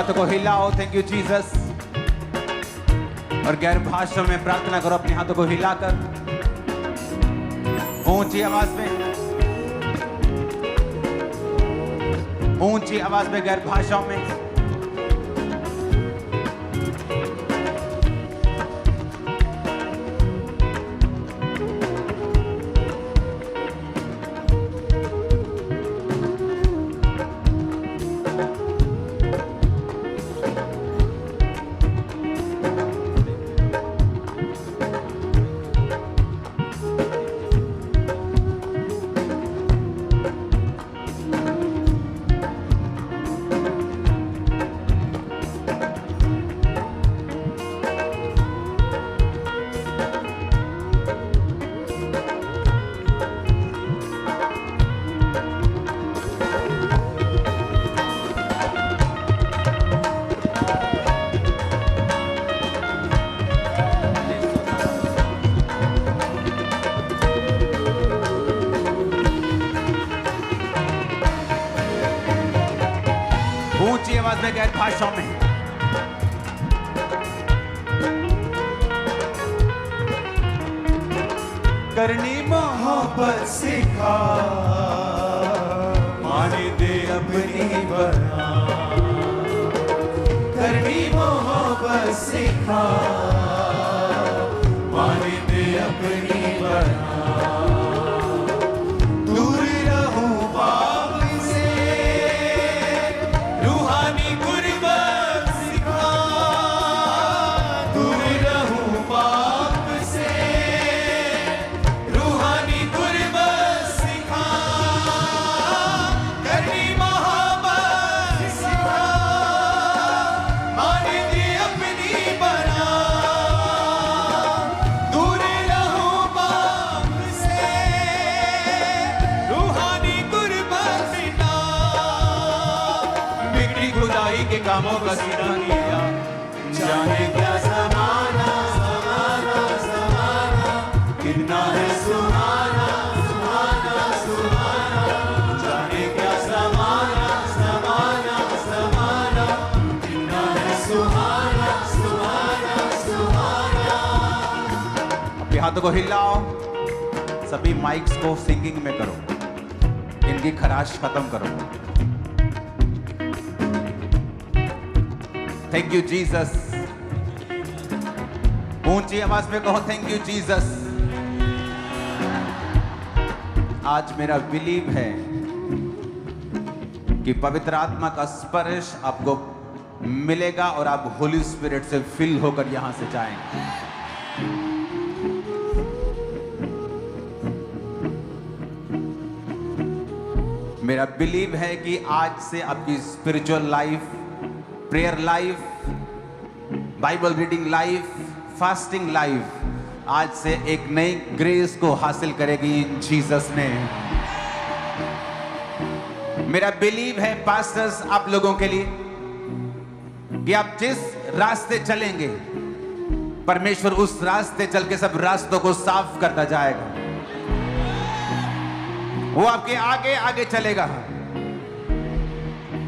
हाथों को हिलाओ, थैंक यू जीसस। और गैर भाषा में प्रार्थना करो अपने हाथों को हिलाकर, ऊंची आवाज में, ऊंची आवाज में गैर भाषाओं में। ऊंची आवाज में गैर भाषाओं में। करनी मोहब्बत सिखा, माने दे अपनी बना। करनी मोहब्बत सिखा, माने दे अपनी बना। दूर रहूं पाप से, रूहानी गुर्बत सिखा। दूर रहूं पाप से, रूहानी गुर्बत सिखा। करनी मोहब्बत सिखा, माने दे अपनी बना। दूर रहूं पाप से, रूहानी गुर्बत सिखा। बिगड़ी खुदाई के कामों का सीधा किया, जाने क्या ज़माना, ज़माना, ज़माना कितना है सुहाना, सुहाना, सुहाना। जाने क्या ज़माना, ज़माना, ज़माना कितना है सुहाना, सुहाना, सुहाना। अपने हाथों को हिलाओ, सभी माइक्स को सिंगिंग में करो, इनकी खराश खत्म करो। Thank you Jesus. ऊंची आवाज में कहो थैंक यू जीसस। आज मेरा बिलीव है कि पवित्र आत्मा का स्पर्श आपको मिलेगा और आप होली स्पिरिट से फिल होकर यहां से जाएंगे। मेरा बिलीव है कि आज से आपकी spiritual life, prayer life, Bible reading life, fasting life आज से एक नई ग्रेस को हासिल करेगी इन जीसस ने। मेरा बिलीव है पास्टर्स आप लोगों के लिए कि आप जिस रास्ते चलेंगे, परमेश्वर उस रास्ते चल के सब रास्तों को साफ करता जाएगा। वो आपके आगे आगे चलेगा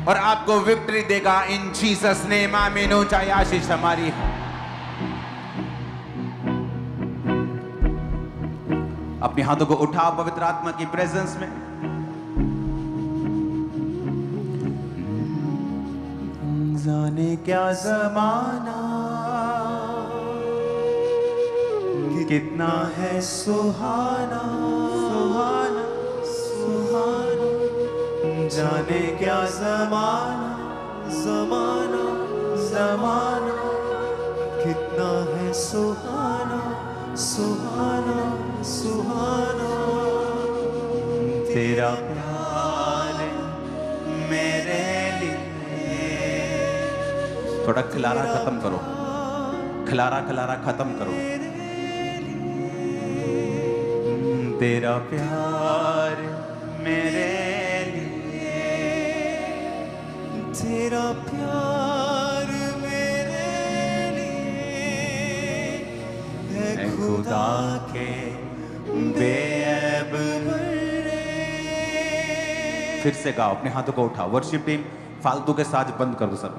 और आपको विक्ट्री देगा इन जीसस नेम। आमीन। ऊंचाई आशीष हमारी है। अपने हाथों को उठाओ पवित्र आत्मा की प्रेजेंस में। जाने क्या ज़माना, कितना है सुहाना, सुहाना, सुहाना। जाने क्या ज़माना, ज़माना, ज़माना कितना है सुहाना, सुहाना, सुहाना। तेरा प्यार मेरे लिए। थोड़ा खिलारा खत्म करो, खिलारा खिलारा खत्म करो। तेरा प्यार मेरे तेरा प्यार मेरे लिए है खुदा के बेअब। फिर से गाओ, अपने हाथों को उठाओ। वर्शिप टीम फालतू के साज बंद कर दो सब।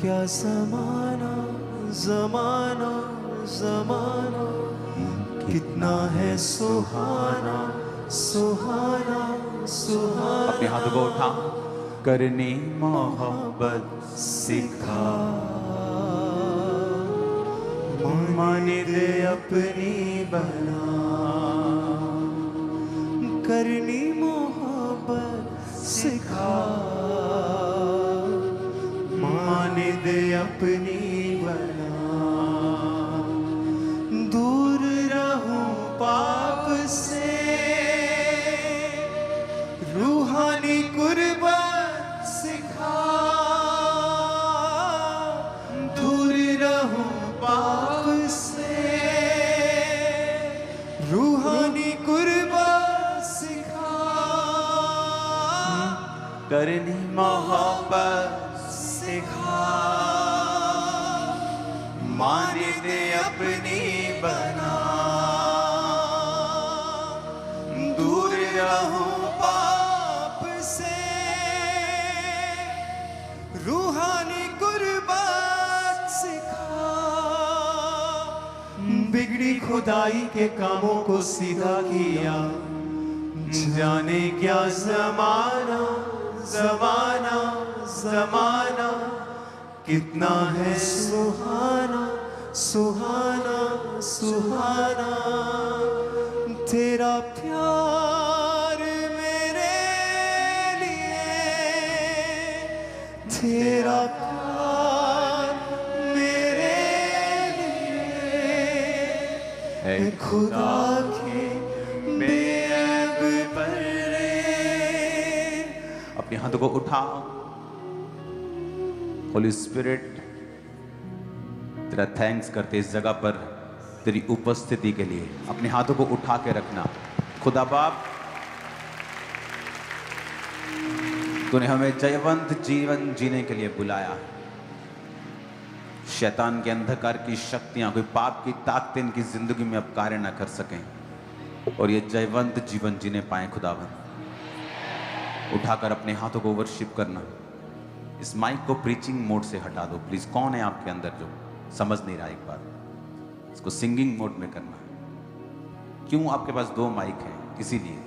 क्या ज़माना ज़माना ज़माना, कितना है सुहाना सुहाना सुहाना। अपने हाथों को उठा, करनी मोहब्बत सिखा, माने दे अपनी बना, करनी मोहब्बत सिखा, माने दे अपनी बना। दूर रहूं पाप से, रूहानी कुर्बत सिखा, दूर रहूं पाप से, रूहानी कुर्बत सिखा, करनी मोहब्बत सिखा, माने दे अपनी बना। दूर रहूं पाप से, रूहानी कुर्बात सिखा, बिगड़ी खुदाई के कामों को सीधा किया। जाने क्या ज़माना ज़माना ज़माना, कितना है सुहाना सुहाना सुहाना। तेरा प्यार मेरे लिए, तेरा प्यार मेरे लिए, है खुदा के बेअब पर्रे। अपने हाथों को उठाओ। होली स्पिरिट, तेरा थैंक्स करते इस जगह पर तेरी उपस्थिति के लिए। अपने हाथों को उठा के रखना। खुदा बाप, तूने हमें जयवंत जीवन जीने के लिए बुलाया। शैतान के अंधकार की शक्तियां, कोई पाप की ताकतें इनकी जिंदगी में अब कार्य ना कर सकें और ये जयवंत जीवन जीने पाए। खुदावन, उठाकर अपने हाथों को वर्शिप करना। इस माइक को प्रीचिंग मोड से हटा दो प्लीज। कौन है आपके अंदर जो समझ नहीं रहा? एक बार इसको सिंगिंग मोड में करना है। क्यों? आपके पास 2 माइक हैं, इसीलिए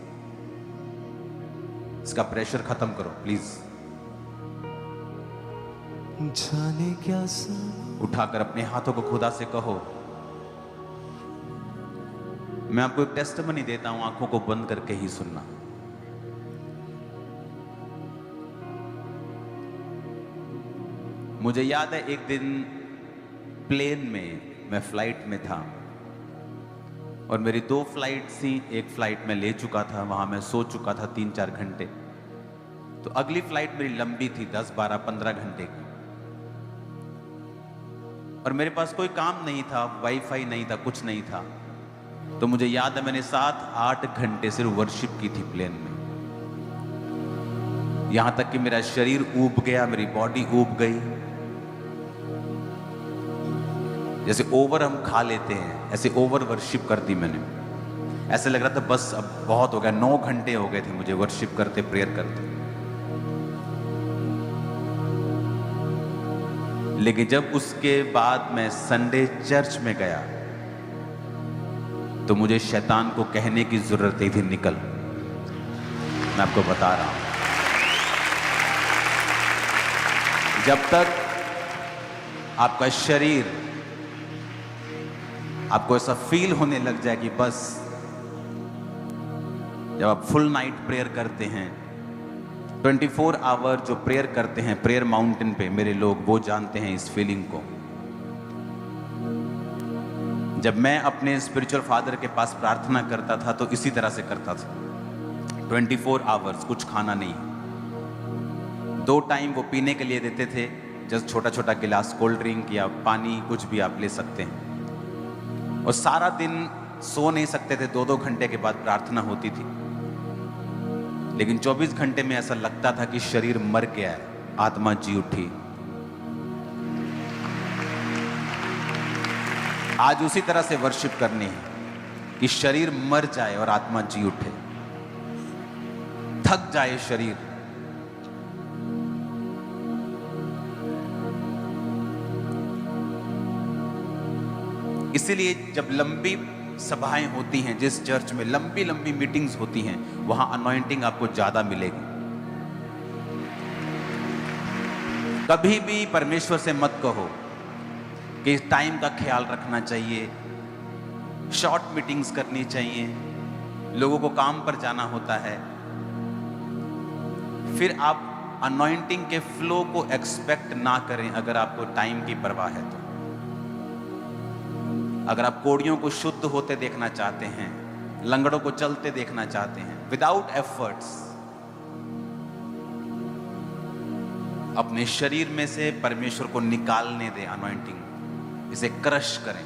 इसका प्रेशर खत्म करो प्लीज। जाने क्या उठाकर अपने हाथों को खुदा से कहो। मैं आपको एक टेस्टिमनी देता हूं, आंखों को बंद करके ही सुनना। मुझे याद है एक दिन प्लेन में, मैं फ्लाइट में था और मेरी 2 फ्लाइट थी। एक फ्लाइट में ले चुका था, वहां मैं सो चुका था 3-4 घंटे। तो अगली फ्लाइट मेरी लंबी थी, 10, 12, 15 घंटे की, और मेरे पास कोई काम नहीं था, वाईफाई नहीं था, कुछ नहीं था। तो मुझे याद है मैंने 7-8 घंटे सिर्फ वर्शिप की थी प्लेन में। यहां तक कि मेरा शरीर ऊब गया, मेरी बॉडी ऊब गई। जैसे ओवर हम खा लेते हैं, ऐसे ओवर वर्शिप कर दी मैंने। ऐसे लग रहा था बस अब बहुत हो गया। 9 घंटे हो गए थे मुझे वर्शिप करते, प्रेयर करते। लेकिन जब उसके बाद मैं संडे चर्च में गया तो मुझे शैतान को कहने की जरूरत नहीं थी, निकल। मैं आपको बता रहा हूं, जब तक आपका शरीर, आपको ऐसा फील होने लग जाए कि बस, जब आप फुल नाइट प्रेयर करते हैं, 24 आवर जो प्रेयर करते हैं प्रेयर माउंटेन पे मेरे लोग, वो जानते हैं इस फीलिंग को। जब मैं अपने स्पिरिचुअल फादर के पास प्रार्थना करता था तो इसी तरह से करता था, 24 आवर्स, कुछ खाना नहीं। 2 टाइम वो पीने के लिए देते थे, जस्ट छोटा छोटा गिलास कोल्ड ड्रिंक या पानी, कुछ भी आप ले सकते हैं। और सारा दिन सो नहीं सकते थे, 2-2 घंटे के बाद प्रार्थना होती थी। लेकिन 24 घंटे में ऐसा लगता था कि शरीर मर गया है, आत्मा जी उठी। आज उसी तरह से वर्शिप करनी है कि शरीर मर जाए और आत्मा जी उठे, थक जाए शरीर इसीलिए जब लंबी सभाएं होती हैं, जिस चर्च में लंबी लंबी मीटिंग्स होती हैं, वहां अनॉइंटिंग आपको ज्यादा मिलेगी। कभी भी परमेश्वर से मत कहो कि टाइम का ख्याल रखना चाहिए, शॉर्ट मीटिंग्स करनी चाहिए, लोगों को काम पर जाना होता है। फिर आप अनॉइंटिंग के फ्लो को एक्सपेक्ट ना करें अगर आपको टाइम की परवाह है तो। अगर आप कोड़ियों को शुद्ध होते देखना चाहते हैं, लंगड़ों को चलते देखना चाहते हैं, विदाउट एफर्ट्स अपने शरीर में से परमेश्वर को निकालने दें अनॉइंटिंग, इसे क्रश करें।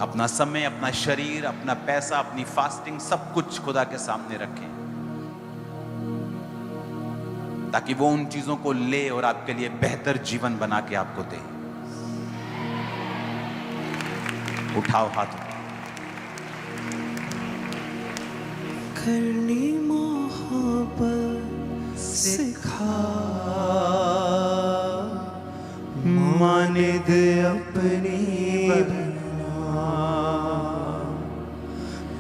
अपना समय, अपना शरीर, अपना पैसा, अपनी फास्टिंग, सब कुछ खुदा के सामने रखें ताकि वो उन चीजों को ले और आपके लिए बेहतर जीवन बना के आपको दे। उठाओ हाथों। करनी मोहब्बत सिखा, माने दे अपनी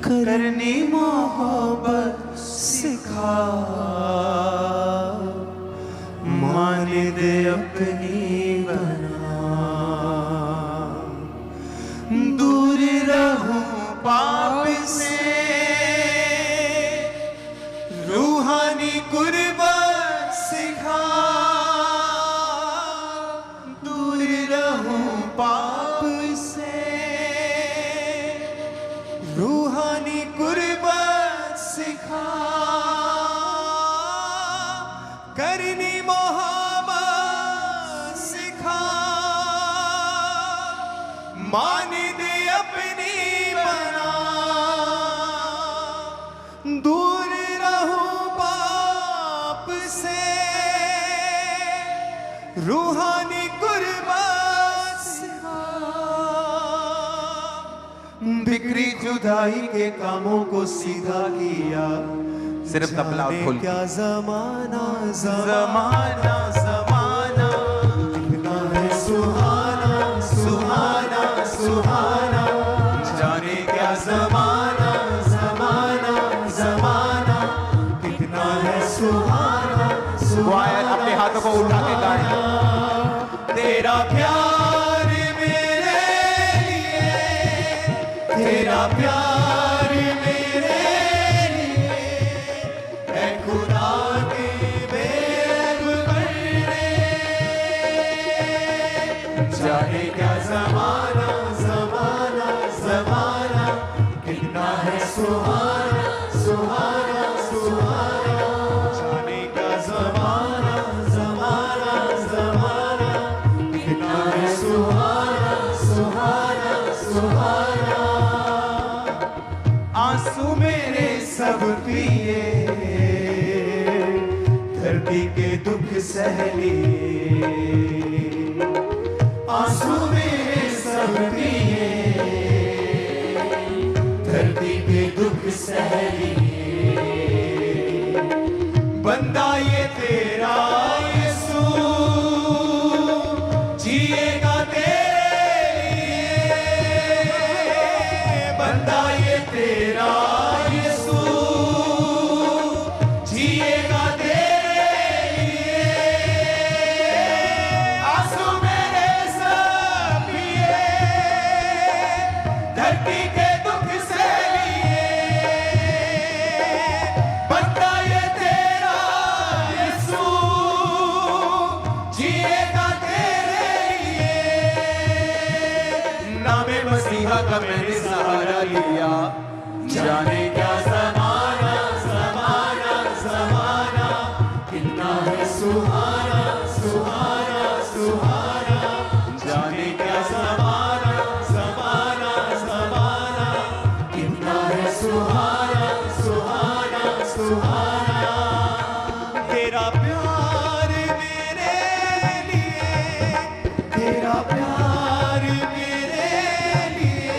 करनी मोहब्बत सिखा, माने दे अपनी बना। दूर रहूं पाप से, रूहानी कुर्बत सिखा। दूर रहूं पाप से, रूहानी कुर्बत सिखा। करनी मोहब्बत सिखा, मान दे अपनी बना। दूर रहूं पाप से, रूहानी कुर्बत सिखा। बिक्री जुदाई के कामों को सीधा किया। सिर्फ तबला और खोल। क्या जमाना जमाना जमाना, कितना है सुहाना सुहाना सुहाना। जाने क्या जमाना जमाना जमाना, कितना है सुहाना सुहाना। अपने हाथों को उठा के गाएं। तेरा प्यार मेरे लिए, तेरा प्यार मेरे लिए, है खुदा के बेब करने। चाहे क्या जमाना जमाना जमाना, कितना है सुहाना सुहाना सुहाना। जाने का जमाना जमाना जमाना, कितना है सुहाना सुहाना सुहाना। आंसू मेरे सब पिए, धरती के दुख सह लिए। आंसू मेरे सब पिए, धरती के दुख सह लिए। बंदा ये तेरा यीशु, जिएगा तेरे लिए। बंदा ये तेरा यीशु, जिएगा तेरे लिए। आंसू मेरे सब पिए, धरती के दुख से लिए। बंदा ये तेरा यीशु, जिएगा तेरे लिए। नामे मसीहा का मैंने सहारा लिया। जाने क्या जमाना जमाना जमाना, कितना है सुहाना सुहाना सुहाना। जाने क्या जमाना जमाना जमाना, कितना है सुहाना सुहाना सुहाना। तेरा प्यार मेरे लिए, तेरा प्यार मेरे लिए,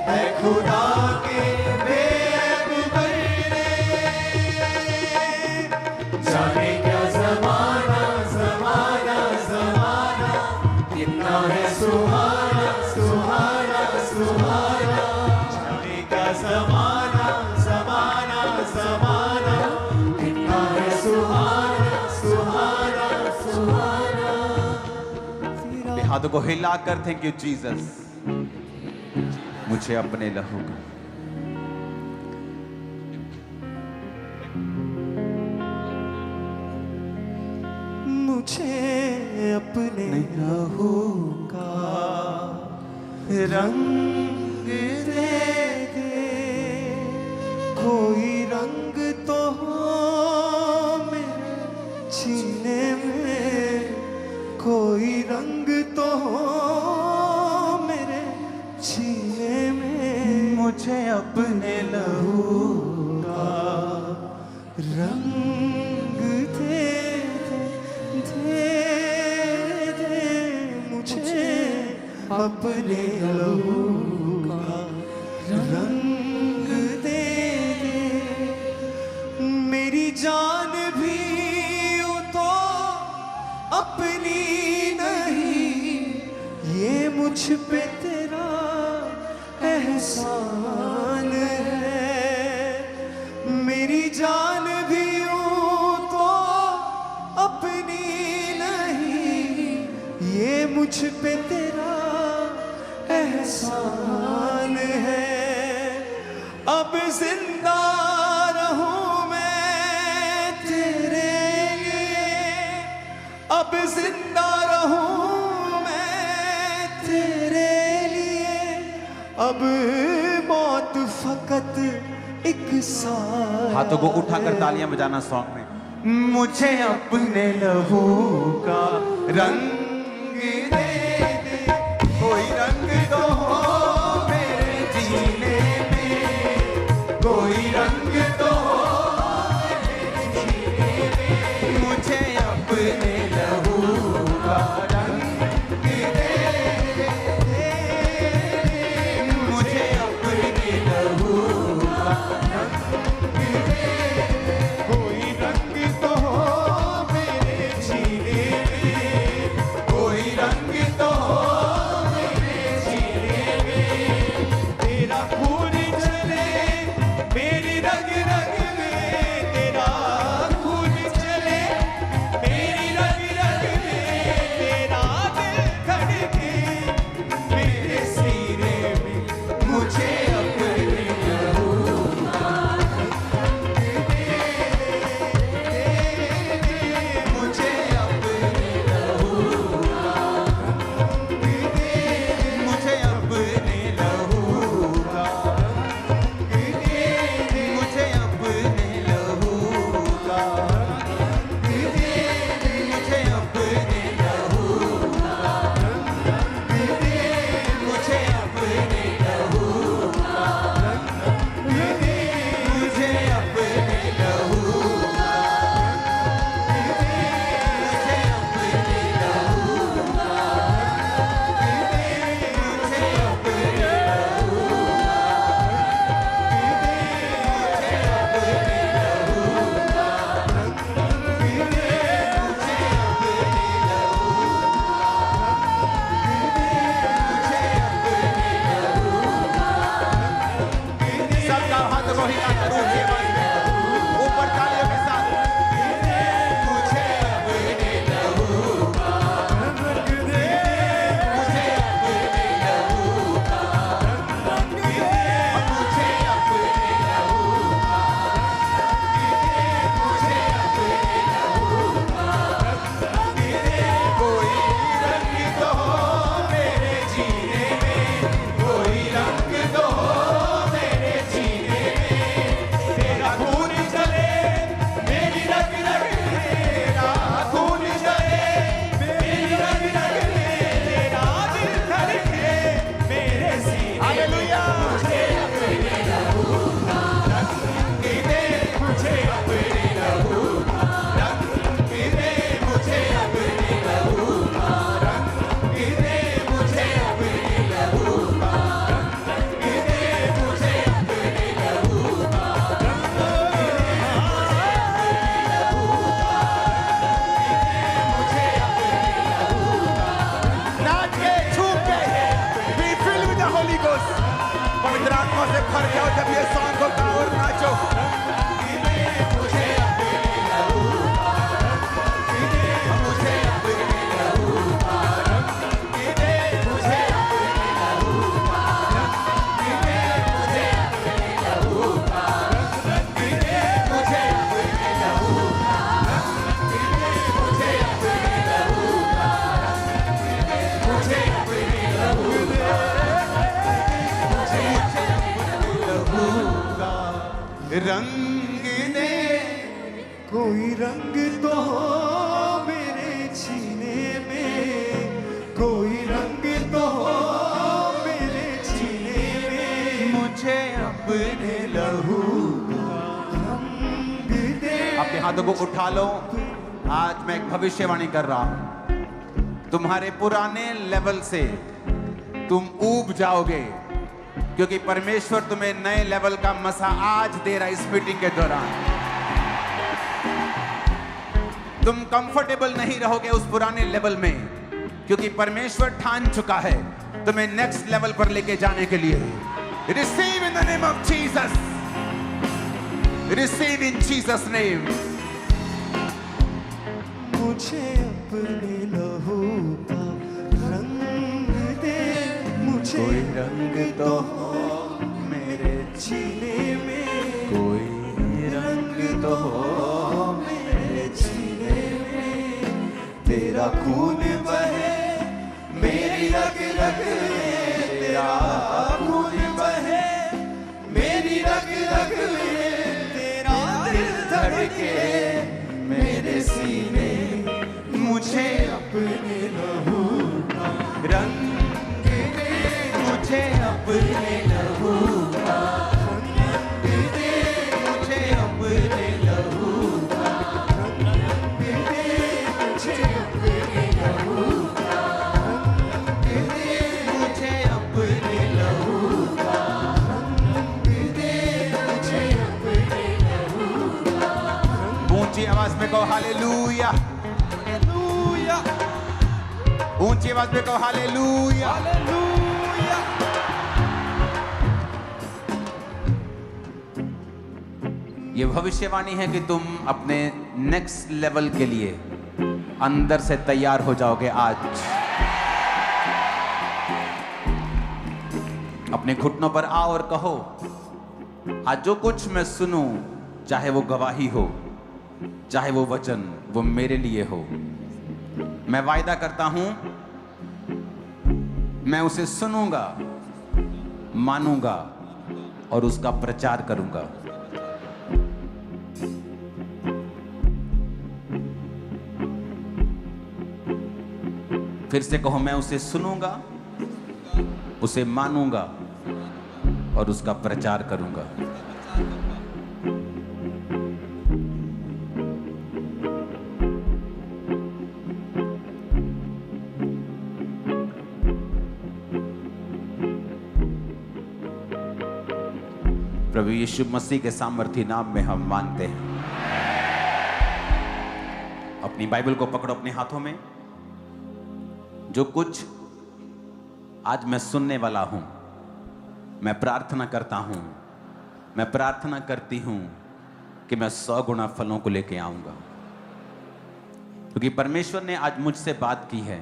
है खुदा के बेब हाथों को हिलाकर थैंक यू जीसस, मुझे अपने लहू का। मुझे अपने लहू का रंग दे दे, कोई रंग तो हो मेरे सीने में, कोई रंग तो हो मेरे सीने में। मुझे अपने लहू का रंग दे दे, दे दे मुझे अपने लहू का रंग दे दे। मेरी जान भी यूं तो अपनी नहीं, ये मुझ पे तेरा एहसान है। मेरी जान भी यूं तो अपनी नहीं, ये मुझ पे तेरा एहसान है। अब जिंदा रहूं मैं तेरे लिए, अब जिंदा रहूं मैं तेरे लिए। अब मौत फकत एक साल। हाथों को उठाकर तालियां बजाना सॉन्ग में। मुझे अपने लहू का रंग दे दे, कोई रंग तो हो मेरे जीने में, कोई रंग तो हो मेरे जीने में। मुझे अपने लहू का रंग दे दे, मुझे अपने लहू का रंग दे। कोई रंग तो हो मेरे जीने में, कोई रंग तो हो मेरे जीने में। तेरा खून चले मेरी रग रग में, तेरा खून चले मेरी रग रग में। तेरा दिल धड़के मेरे सीने में, मुझे अपने लहू का रंग दे दे, मुझे अपने लहू का रंग दे, मुझे अपने लहू का रंग दे, मुझे अपने लहू का रंग दे, मुझे अपने लहू का रंग दे, मुझे अपने लहू का रंग दे, मुझे अपने लहू का रंग दे, मुझे अपने लहू का रंग दे, मुझे अपने लहू सबका हाथ को हिलाकर ऊंचे आवाज में, ऊपर तालियों के साथ। मुझे अपने लहू का रंग दे, मुझे अपने लहू का रंग दे, मुझे अपने लहू का रंग दे, मुझे अपने लहू का रंग दे। कोई रंग तो हो मेरे जीने में, कोई रंग तो हो मेरे जीने में। तेरा खून चले मेरी रग रग में, तेरा खून चले मेरी रग रग में। तेरा दिल धड़के मेरे सीने में। हालेलुया। मुझे अपने लहू का रंग दे, मुझे अपने लहू का रंग दे, मुझे अपने लहू का रंग दे, मुझे अपने लहू का रंग दे, मुझे अपने लहू का रंग दे, मुझे अपने लहू का। नाच के, छूप के, be filled with the Holy Ghost। पवित्र आत्मा से भर जाओ जब ये सॉन्ग को गाओ और नाचो। मुझे अपने लहू का रंग दे, मुझे अपने लहू का रंग रंग दे, कोई रंग तो हो मेरे सीने में, कोई रंग तो हो मेरे सीने में, मुझे अपने लहू रंग दे। अपने हाथों को उठा लो। आज मैं एक भविष्यवाणी कर रहा हूं, तुम्हारे पुराने लेवल से तुम ऊब जाओगे, क्योंकि परमेश्वर तुम्हें नए लेवल का मसा आज दे रहा है। इस मीटिंग के दौरान तुम कंफर्टेबल नहीं रहोगे उस पुराने लेवल में, क्योंकि परमेश्वर ठान चुका है तुम्हें नेक्स्ट लेवल पर लेके जाने के लिए। Receive in the name of Jesus, receive in Jesus name. मुझे अपने लहू का रंग दे, मुझे कोई रंग तो हो मेरे सीने में, कोई रंग तो हो मेरे सीने में, तेरा खून बहे मेरी रग रग में, तेरा खून बहे मेरी रग रग में, तेरा दिल धड़के मेरे सीने, मुझे अपने लहू का रंग दे, मुझे अपने लहू का रंग दे, मुझे अपने लहू का रंग दे, मुझे अपने लहू का रंग दे, मुझे अपने लहू का रंग दे, मुझे अपने लहू का। ऊंची आवाज में कहो हालेलुया, हालेलुया। ऊंची आवाज में कहो हालेलुया, हालेलुया। ये भविष्यवाणी है कि तुम अपने नेक्स्ट लेवल के लिए अंदर से तैयार हो जाओगे। आज अपने घुटनों पर आओ और कहो, आज जो कुछ मैं सुनूं, चाहे वो गवाही हो, चाहे वो वचन, वो मेरे लिए हो। मैं वायदा करता हूं, मैं उसे सुनूंगा, मानूंगा और उसका प्रचार करूंगा। फिर से कहो, मैं उसे सुनूंगा, उसे मानूंगा और उसका प्रचार करूंगा। प्रभु यीशु मसीह के सामर्थी नाम में हम मांगते हैं। अपनी बाइबल को पकड़ो अपने हाथों में। जो कुछ आज मैं सुनने वाला हूं, मैं प्रार्थना करता हूं, मैं प्रार्थना करती हूं कि मैं 100 गुना फलों को लेके आऊंगा, क्योंकि परमेश्वर ने आज मुझसे बात की है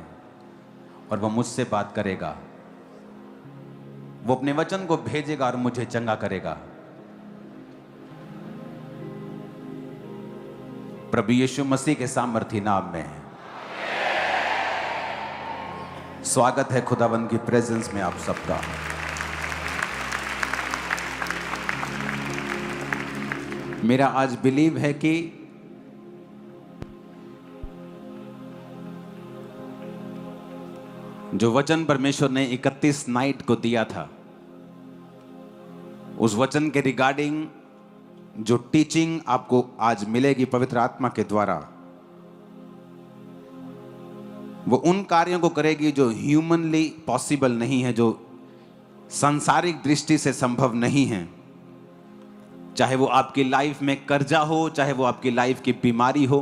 और वह मुझसे बात करेगा। वो अपने वचन को भेजेगा और मुझे चंगा करेगा। प्रभु यीशु मसीह के सामर्थी नाम में स्वागत है खुदावंद की प्रेजेंस में आप सबका। मेरा आज बिलीव है कि जो वचन परमेश्वर ने 31 नाइट को दिया था, उस वचन के रिगार्डिंग जो टीचिंग आपको आज मिलेगी पवित्र आत्मा के द्वारा, वो उन कार्यों को करेगी जो ह्यूमनली पॉसिबल नहीं है, जो सांसारिक दृष्टि से संभव नहीं है। चाहे वो आपकी लाइफ में कर्जा हो, चाहे वो आपकी लाइफ की बीमारी हो,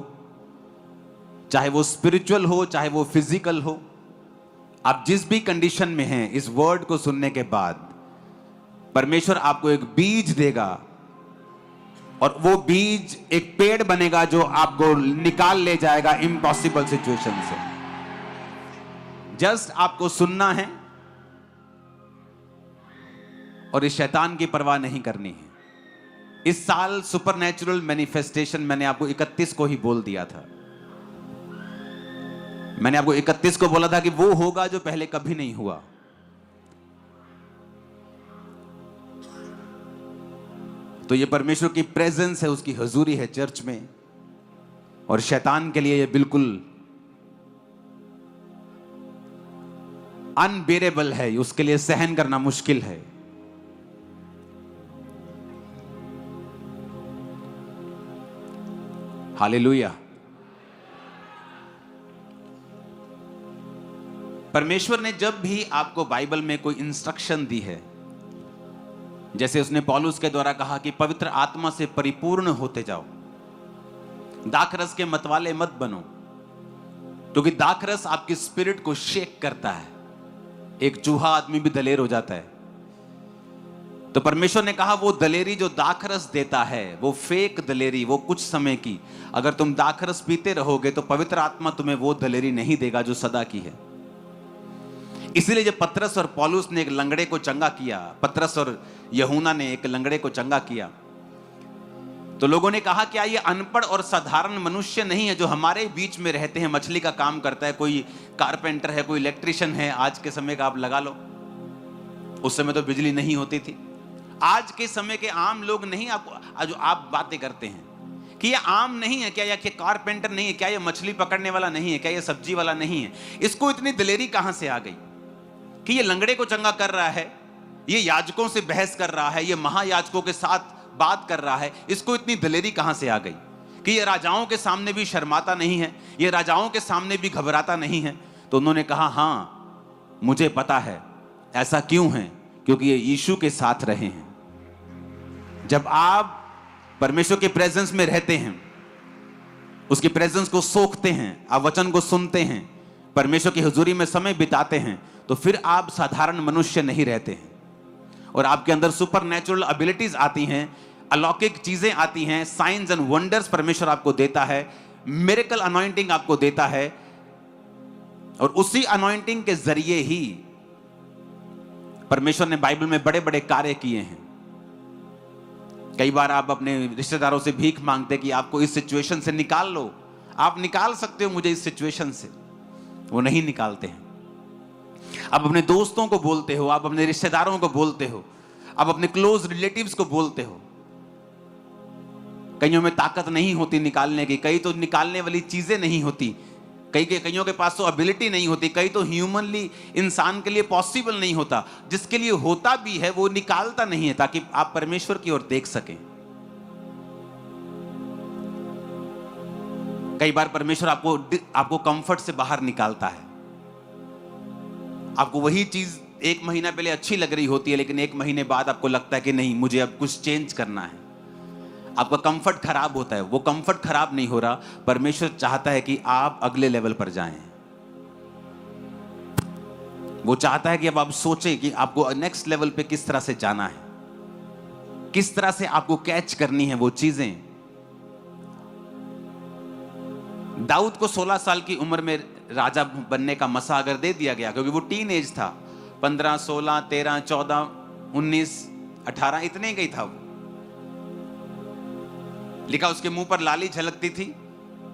चाहे वो स्पिरिचुअल हो, चाहे वो फिजिकल हो, आप जिस भी कंडीशन में हैं, इस वर्ड को सुनने के बाद परमेश्वर आपको एक बीज देगा और वो बीज एक पेड़ बनेगा जो आपको निकाल ले जाएगा इम्पॉसिबल सिचुएशन से। जस्ट आपको सुनना है और इस शैतान की परवाह नहीं करनी है। इस साल सुपरनैचुरल मैनिफेस्टेशन मैंने आपको 31 को ही बोल दिया था। मैंने आपको 31 को बोला था कि वो होगा जो पहले कभी नहीं हुआ। तो ये परमेश्वर की प्रेजेंस है, उसकी हुजूरी है चर्च में, और शैतान के लिए ये बिल्कुल अनबेरेबल है, उसके लिए सहन करना मुश्किल है। हालेलुया। परमेश्वर ने जब भी आपको बाइबल में कोई इंस्ट्रक्शन दी है, जैसे उसने पौलुस के द्वारा कहा कि पवित्र आत्मा से परिपूर्ण होते जाओ, दाखरस के मतवाले मत बनो, क्योंकि दाखरस आपकी स्पिरिट को शेक करता है। एक चूहा आदमी भी दलेर हो जाता है। तो परमेश्वर ने कहा वो दलेरी जो दाखरस देता है वो फेक दलेरी, वो कुछ समय की। अगर तुम दाखरस पीते रहोगे तो पवित्र आत्मा तुम्हें वो दलेरी नहीं देगा जो सदा की है। इसीलिए जब पतरस और पौलुस ने एक लंगड़े को चंगा किया, पतरस और यूहन्ना ने एक लंगड़े को चंगा किया, तो लोगों ने कहा क्या ये अनपढ़ और साधारण मनुष्य नहीं है जो हमारे बीच में रहते हैं, मछली का काम करता है, कोई कारपेंटर है, कोई इलेक्ट्रिशियन है। आज के समय का आप लगा लो, उस समय तो बिजली नहीं होती थी। आज के समय के आम लोग नहीं, आपको जो आप बातें करते हैं कि ये आम नहीं है क्या, या कि कारपेंटर नहीं है क्या, ये मछली पकड़ने वाला नहीं है क्या, ये सब्जी वाला नहीं है। इसको इतनी दिलेरी कहां से आ गई कि ये लंगड़े को चंगा कर रहा है, ये याजकों से बहस कर रहा है, ये महायाजकों के साथ बात कर रहा है। इसको इतनी दिलेरी कहां से आ गई कि ये राजाओं के सामने भी शर्माता नहीं है, ये राजाओं के सामने भी घबराता नहीं है। तो उन्होंने कहा हां मुझे पता है ऐसा क्यों है, क्योंकि ये यीशु के साथ रहे हैं। जब आप परमेश्वर के प्रेजेंस में रहते हैं, उसकी प्रेजेंस को सोखते हैं, आप वचन को सुनते हैं, परमेश्वर की हुजूरी में समय बिताते हैं, तो फिर आप साधारण मनुष्य नहीं रहते हैं और आपके अंदर सुपरनैचुरल एबिलिटीज आती हैं, अलौकिक चीजें आती हैं, साइंस एंड वंडर्स परमेश्वर आपको देता है, मिरेकल अनॉइंटिंग आपको देता है। और उसी अनॉइंटिंग के जरिए ही परमेश्वर ने बाइबल में बड़े बड़े कार्य किए हैं। कई बार आप अपने रिश्तेदारों से भीख मांगते कि आपको इस सिचुएशन से निकाल लो, आप निकाल सकते हो मुझे इस सिचुएशन से, वो नहीं निकालते हैं। आप अपने दोस्तों को बोलते हो, आप अपने रिश्तेदारों को बोलते हो, आप अपने क्लोज रिलेटिव्स को बोलते हो, कईयों में ताकत नहीं होती निकालने की, कई तो निकालने वाली चीजें नहीं होती, कईयों के पास तो एबिलिटी नहीं होती, कई तो ह्यूमनली इंसान के लिए पॉसिबल नहीं होता, जिसके लिए होता भी है वो निकालता नहीं है ताकि आप परमेश्वर की ओर देख सकें। कई बार परमेश्वर आपको कंफर्ट से बाहर निकालता है। आपको वही चीज एक महीना पहले अच्छी लग रही होती है, लेकिन एक महीने बाद आपको लगता है कि नहीं मुझे अब कुछ चेंज करना है। आपका कंफर्ट खराब होता है, वो कंफर्ट खराब नहीं हो रहा, परमेश्वर चाहता है कि आप अगले लेवल पर जाएं। वो चाहता है कि अब आप सोचें कि आपको नेक्स्ट लेवल पे किस तरह से जाना है, किस तरह से आपको कैच करनी है वो चीजें। दाऊद को 16 साल की उम्र में राजा बनने का मसा अगर दे दिया गया, क्योंकि वो टीन एज था, 15, 16, 13, 14, 19, 18 इतने का ही था वो। लिखा उसके मुंह पर लाली झलकती थी,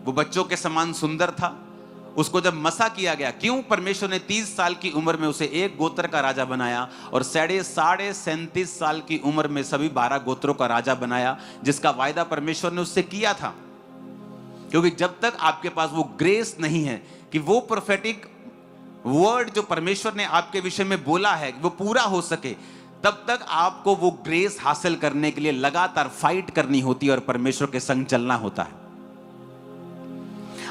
वो बच्चों के समान सुंदर था। उसको जब मसा किया गया, क्यों परमेश्वर ने 30 साल की उम्र में उसे एक गोत्र का राजा बनाया और 37.5 साल की उम्र में सभी 12 गोत्रों का राजा बनाया, जिसका वायदा परमेश्वर ने उससे किया था। क्योंकि जब तक आपके पास वो ग्रेस नहीं है कि वो प्रोफेटिक वर्ड जो परमेश्वर ने आपके विषय में बोला है वो पूरा हो सके, तब तक आपको वो ग्रेस हासिल करने के लिए लगातार फाइट करनी होती है और परमेश्वर के संग चलना होता है।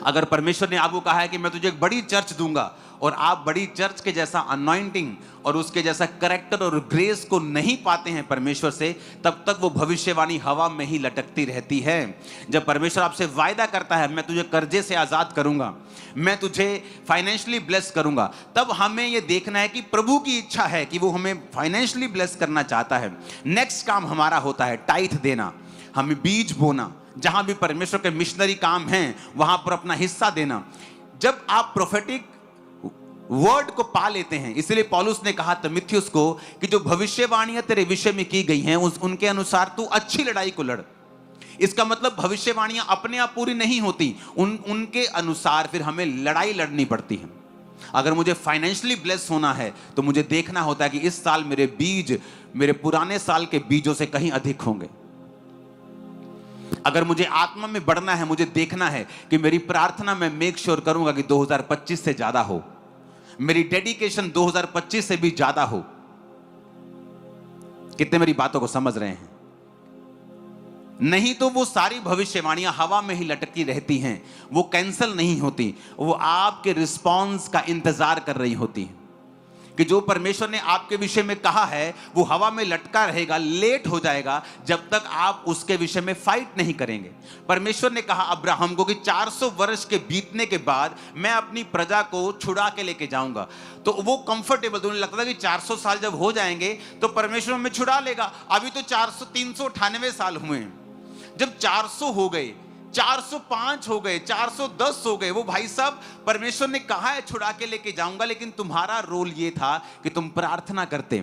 अगर परमेश्वर ने आपको कहा है कि मैं तुझे एक बड़ी चर्च दूंगा और आप बड़ी चर्च के जैसा अनॉइंटिंग और उसके जैसा करैक्टर और ग्रेस को नहीं पाते हैं परमेश्वर से, तब तक वो भविष्यवाणी हवा में ही लटकती रहती है। जब परमेश्वर आपसे वायदा करता है मैं तुझे कर्जे से आजाद करूंगा, मैं तुझे फाइनेंशियली ब्लेस करूंगा, तब हमें यह देखना है कि प्रभु की इच्छा है कि वो हमें फाइनेंशियली ब्लेस करना चाहता है। नेक्स्ट काम हमारा होता है टाइथ देना, हमें बीज बोना, जहां भी परमेश्वर के मिशनरी काम हैं वहां पर अपना हिस्सा देना। जब आप प्रोफेटिक वर्ड को पा लेते हैं, इसलिए पौलुस ने कहा तीमुथियुस को कि जो भविष्यवाणियां तेरे विषय में की गई हैं उनके अनुसार तू अच्छी लड़ाई को लड़। इसका मतलब भविष्यवाणियां अपने आप पूरी नहीं होती, उनके अनुसार फिर हमें लड़ाई लड़नी पड़ती है। अगर मुझे फाइनेंशियली ब्लेस होना है तो मुझे देखना होता है कि इस साल मेरे बीज मेरे पुराने साल के बीजों से कहीं अधिक होंगे। अगर मुझे आत्मा में बढ़ना है, मुझे देखना है कि मेरी प्रार्थना में मेक श्योर करूंगा कि 2025 से ज्यादा हो, मेरी डेडिकेशन 2025 से भी ज्यादा हो। कितने मेरी बातों को समझ रहे हैं? नहीं तो वो सारी भविष्यवाणियां हवा में ही लटकी रहती हैं, वो कैंसिल नहीं होती, वो आपके रिस्पॉन्स का इंतजार कर रही होती हैं कि जो परमेश्वर ने आपके विषय में कहा है वो हवा में लटका रहेगा, लेट हो जाएगा जब तक आप उसके विषय में फाइट नहीं करेंगे। परमेश्वर ने कहा अब्राहम को कि 400 वर्ष के बीतने के बाद मैं अपनी प्रजा को छुड़ा के लेके जाऊंगा। तो वो कंफर्टेबल, तो उन्हें लगता था कि 400 साल जब हो जाएंगे तो परमेश्वर हमें छुड़ा लेगा। अभी तो 398 साल हुए हैं। जब 400 हो गए, 405 हो गए, 410 हो गए, वो भाई साहब परमेश्वर ने कहा है छुड़ा के लेके जाऊंगा, लेकिन तुम्हारा रोल ये था कि तुम प्रार्थना करते,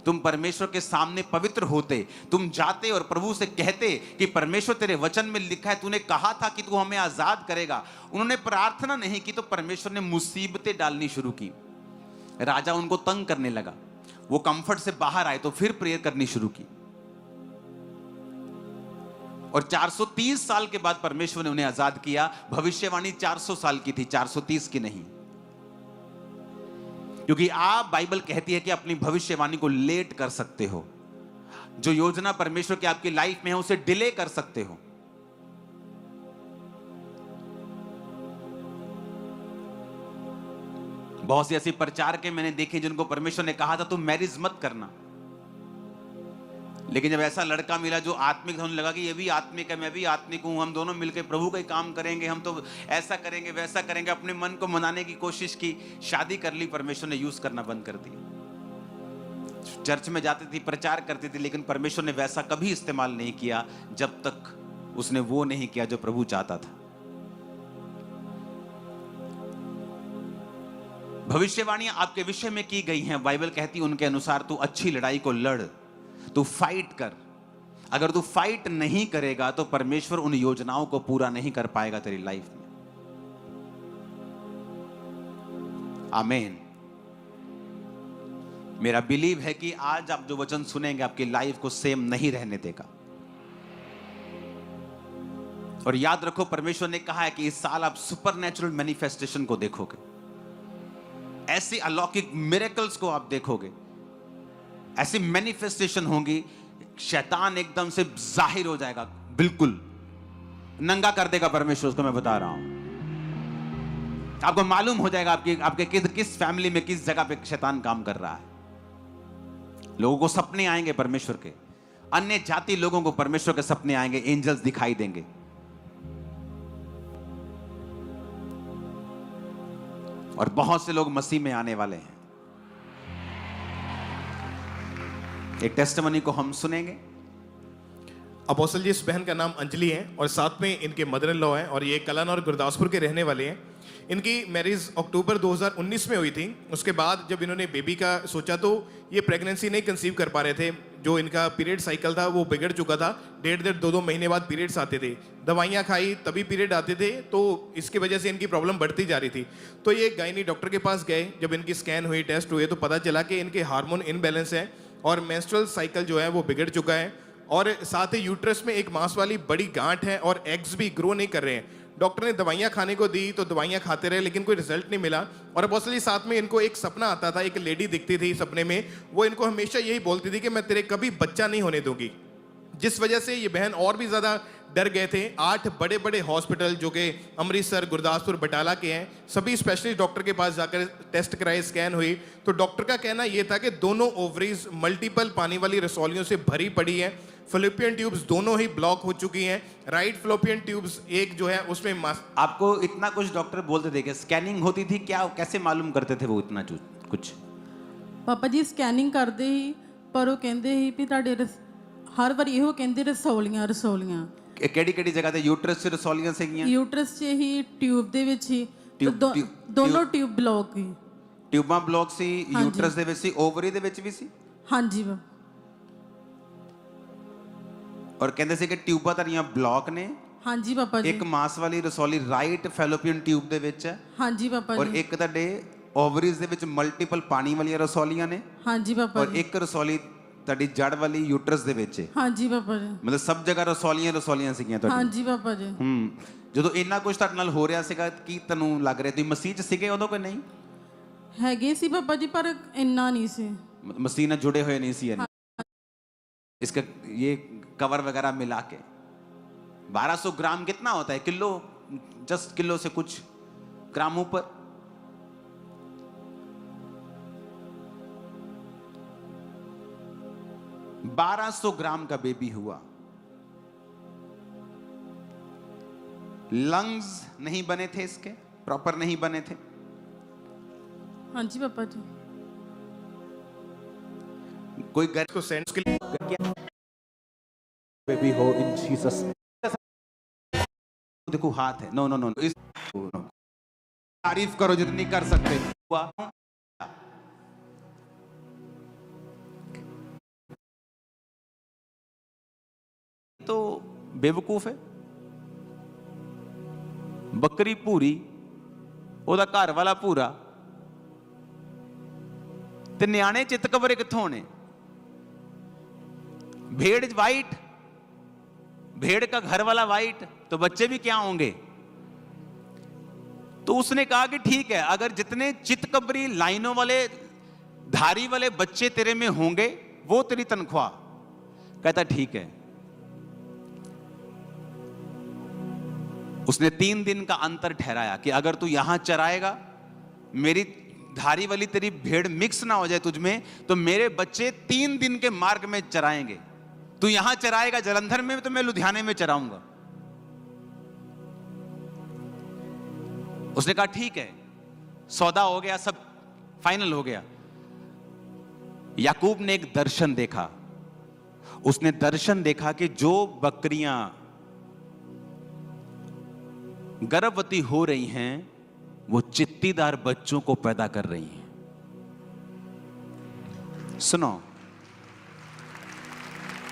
तुम परमेश्वर के सामने पवित्र होते, तुम जाते और प्रभु से कहते कि परमेश्वर तेरे वचन में लिखा है, तूने कहा था कि तू हमें आजाद करेगा। उन्होंने प्रार्थना नहीं की तो परमेश्वर ने मुसीबतें डालनी शुरू की, राजा उनको तंग करने लगा। वो कंफर्ट से बाहर आए तो फिर प्रेयर करनी शुरू की और 430 साल के बाद परमेश्वर ने उन्हें आजाद किया। भविष्यवाणी 400 साल की थी, 430 की नहीं, क्योंकि आप, बाइबल कहती है कि अपनी भविष्यवाणी को लेट कर सकते हो। जो योजना परमेश्वर की आपकी लाइफ में है उसे डिले कर सकते हो। बहुत से ऐसे प्रचार के मैंने देखे जिनको परमेश्वर ने कहा था तुम मैरिज मत करना, लेकिन जब ऐसा लड़का मिला जो आत्मिक था, उन्हें लगा कि ये भी आत्मिक है, मैं भी आत्मिक हूं, हम दोनों मिलकर प्रभु का ही काम करेंगे, हम तो ऐसा करेंगे वैसा करेंगे। अपने मन को मनाने की कोशिश की, शादी कर ली, परमेश्वर ने यूज करना बंद कर दिया। चर्च में जाती थी, प्रचार करती थी, लेकिन परमेश्वर ने वैसा कभी इस्तेमाल नहीं किया जब तक उसने वो नहीं किया जो प्रभु चाहता था। भविष्यवाणियां आपके विषय में की गई हैं, बाइबल कहती है उनके अनुसार तू अच्छी लड़ाई को लड़, तू फाइट कर। अगर तू फाइट नहीं करेगा तो परमेश्वर उन योजनाओं को पूरा नहीं कर पाएगा तेरी लाइफ में। आमीन। मेरा बिलीव है कि आज आप जो वचन सुनेंगे आपकी लाइफ को सेम नहीं रहने देगा। और याद रखो परमेश्वर ने कहा है कि इस साल आप सुपरनैचुरल मैनिफेस्टेशन को देखोगे, ऐसे अलौकिक मिरेकल्स को आप देखोगे, ऐसी मैनिफेस्टेशन होंगी, शैतान एकदम से जाहिर हो जाएगा, बिल्कुल नंगा कर देगा परमेश्वर उसको। मैं बता रहा हूं, आपको मालूम हो जाएगा आपके किस फैमिली में किस जगह पे शैतान काम कर रहा है। लोगों को सपने आएंगे परमेश्वर के, अन्य जाति लोगों को परमेश्वर के सपने आएंगे, एंजल्स दिखाई देंगे। और बहुत से लोग मसीह में आने वाले हैं। एक टेस्टिमनी को हम सुनेंगे। अपोस्टल जी, इस बहन का नाम अंजलि है और साथ में इनके मदर इन लॉ हैं और ये कलन और गुरदासपुर के रहने वाले हैं। इनकी मैरिज अक्टूबर 2019 में हुई थी। उसके बाद जब इन्होंने बेबी का सोचा तो ये प्रेगनेंसी नहीं कंसीव कर पा रहे थे। जो इनका पीरियड साइकिल था वो बिगड़ चुका था, 1.5-2 महीने बाद पीरियड्स आते थे, दवाइयाँ खाई तभी पीरियड आते थे, तो इसकी वजह से इनकी प्रॉब्लम बढ़ती जा रही थी। तो ये गायनी डॉक्टर के पास गए, जब इनकी स्कैन हुई, टेस्ट हुए, तो पता चला कि इनके हार्मोन इनबैलेंस है और मेंस्ट्रुअल साइकिल जो है वो बिगड़ चुका है और साथ ही यूट्रस में एक मांस वाली बड़ी गांठ है और एग्स भी ग्रो नहीं कर रहे हैं। डॉक्टर ने दवाइयाँ खाने को दी तो दवाइयाँ खाते रहे लेकिन कोई रिजल्ट नहीं मिला। और अपोस्टल जी, साथ में इनको एक सपना आता था, एक लेडी दिखती थी सपने में, वो इनको हमेशा यही बोलती थी कि मैं तेरे कभी बच्चा नहीं होने दूंगी, जिस वजह से ये बहन और भी ज़्यादा डर गए थे। 8 बड़े बड़े हॉस्पिटल जो कि अमृतसर, गुरदासपुर, बटाला के हैं, सभी स्पेशलिस्ट डॉक्टर के पास जाकर टेस्ट कराए, स्कैन हुई, तो डॉक्टर का कहना ये था कि दोनों ओवरीज मल्टीपल पानी वाली रसौलियों से भरी पड़ी है, फिलिपियन ट्यूब्स दोनों ही ब्लॉक हो चुकी हैं, राइट फिलिपियन ट्यूब्स एक जो है उसमें आपको इतना कुछ डॉक्टर बोलते थे कि स्कैनिंग होती थी क्या, कैसे मालूम करते थे वो इतना कुछ? पापा जी स्कैनिंग करते ही पर वो कहते ही भी ਤੁਹਾਡੇ हर बार ਇਹੋ ਕਹਿੰਦੇ ਰਸੌਲੀਆਂ ਰਸੌਲੀਆਂ। ਕਿਹੜੀ ਜਗ੍ਹਾ ਤੇ? ਯੂਟਰਸ 'ਚ ਰਸੌਲੀਆਂ ਸੀਗੀਆਂ? ਯੂਟਰਸ 'ਚ ਹੀ ਟਿਊਬ ਦੇ ਵਿੱਚ ਹੀ ਦੋਨੋਂ ਟਿਊਬ ਬਲੌਕ ਹੀ। ਟਿਊਬਾਂ ਬਲੌਕ ਸੀ, ਯੂਟਰਸ ਦੇ ਵਿੱਚ ਸੀ, ਓਵਰੀ ਦੇ ਵਿੱਚ ਵੀ ਸੀ? ਹਾਂਜੀ। ਔਰ ਕਹਿੰਦੇ ਸੀ ਕਿ ਟਿਊਬਾਂ ਤੇਰੀਆਂ ਬਲੌਕ ਨੇ? ਹਾਂਜੀ ਪਾਪਾ ਜੀ। ਇੱਕ ਮਾਸ ਵਾਲੀ ਰਸੌਲੀ ਰਾਈਟ ਫੈਲੋਪੀਅਨ ਟਿਊਬ ਦੇ ਵਿੱਚ ਹੈ? ਹਾਂਜੀ ਪਾਪਾ ਜੀ। ਔਰ ਇੱਕ ਤੁਹਾਡੇ ਓਵਰੀਜ਼ ਦੇ ਵਿੱਚ ਮਲਟੀਪਲ ਪਾਣੀ ਵਾਲੀਆਂ ਰਸੌਲੀਆਂ ਨੇ? ਹਾਂਜੀ ਪਾਪਾ ਔਰ ਜੀ। ਇੱਕ ਰਸੌਲੀ ਤੁਹਾਡੀ ਜੜ ਵਾਲੀ ਯੂਟਰਸ ਦੇ ਵਿੱਚ ਹੈ। ਹਾਂਜੀ ਪਾਪਾ ਜੀ। ਮਤਲਬ ਸਭ ਜਗ੍ਹਾ ਰਸੌਲੀਆਂ ਸੀਗੀਆਂ ਤੁਹਾਡੀ। ਹਾਂਜੀ ਪਾਪਾ ਜੀ। ਜਦੋਂ ਇੰਨਾ ਕੁਝ ਤੁਹਾਡੇ ਨਾਲ ਹੋ ਰਿਹਾ ਸੀਗਾ ਕੀ ਤੁਹਾਨੂੰ ਲੱਗ ਰਿਹਾ ਤੁਸੀਂ ਮਸੀਹ 'ਚ ਸੀਗੇ ਉਦੋਂ ਕਿ ਨਹੀਂ? ਹੈਗੇ ਸੀ ਪਾਪਾ ਜੀ ਪਰ ਇੰਨਾ ਨਹੀਂ ਸੀ। मसीह ਨਾਲ जुड़े हुए नहीं सी यानी। इसका ये कवर वगैरह मिला के 1200 ग्राम कितना होता है? किलो, जस्ट किलो से कुछ ग्राम ऊपर। $1200 ग्राम का बेबी हुआ। लंग्स नहीं बने थे, इसके प्रॉपर नहीं बने थे। हाँ जी पापा जी। कोई घर को सेंस के लिए बेबी हो इन जीसस। देखो हाथ है। नो नो नो इस तारीफ करो जितनी कर सकते हुआ। तो बेवकूफ है। बकरी पूरी ਉਹਦਾ ਘਰ ਵਾਲਾ ਪੂਰਾ ਤੇ ਨਿਆਣੇ ਚਿੱਤ ਕਬਰੇ ਕਿੱਥੋਂ ਨੇ? भेड़ वाइट, भेड़ का घर वाला वाइट, तो बच्चे भी क्या होंगे? तो उसने कहा कि ठीक है, अगर जितने चितकबरी लाइनों वाले धारी वाले बच्चे तेरे में होंगे वो तेरी तनख्वाह। कहता ठीक है। उसने 3 दिन का अंतर ठहराया कि अगर तू यहां चराएगा, मेरी धारी वाली तेरी भेड़ मिक्स ना हो जाए तुझ में, तो मेरे बच्चे 3 दिन के मार्ग में चराएंगे। तू यहां चराएगा जलंधर में, तो मैं लुधियाने में चराऊंगा। उसने कहा ठीक है, सौदा हो गया, सब फाइनल हो गया। याकूब ने एक दर्शन देखा। उसने दर्शन देखा कि जो बकरियां गर्भवती हो रही हैं वो चित्तीदार बच्चों को पैदा कर रही हैं। सुनो,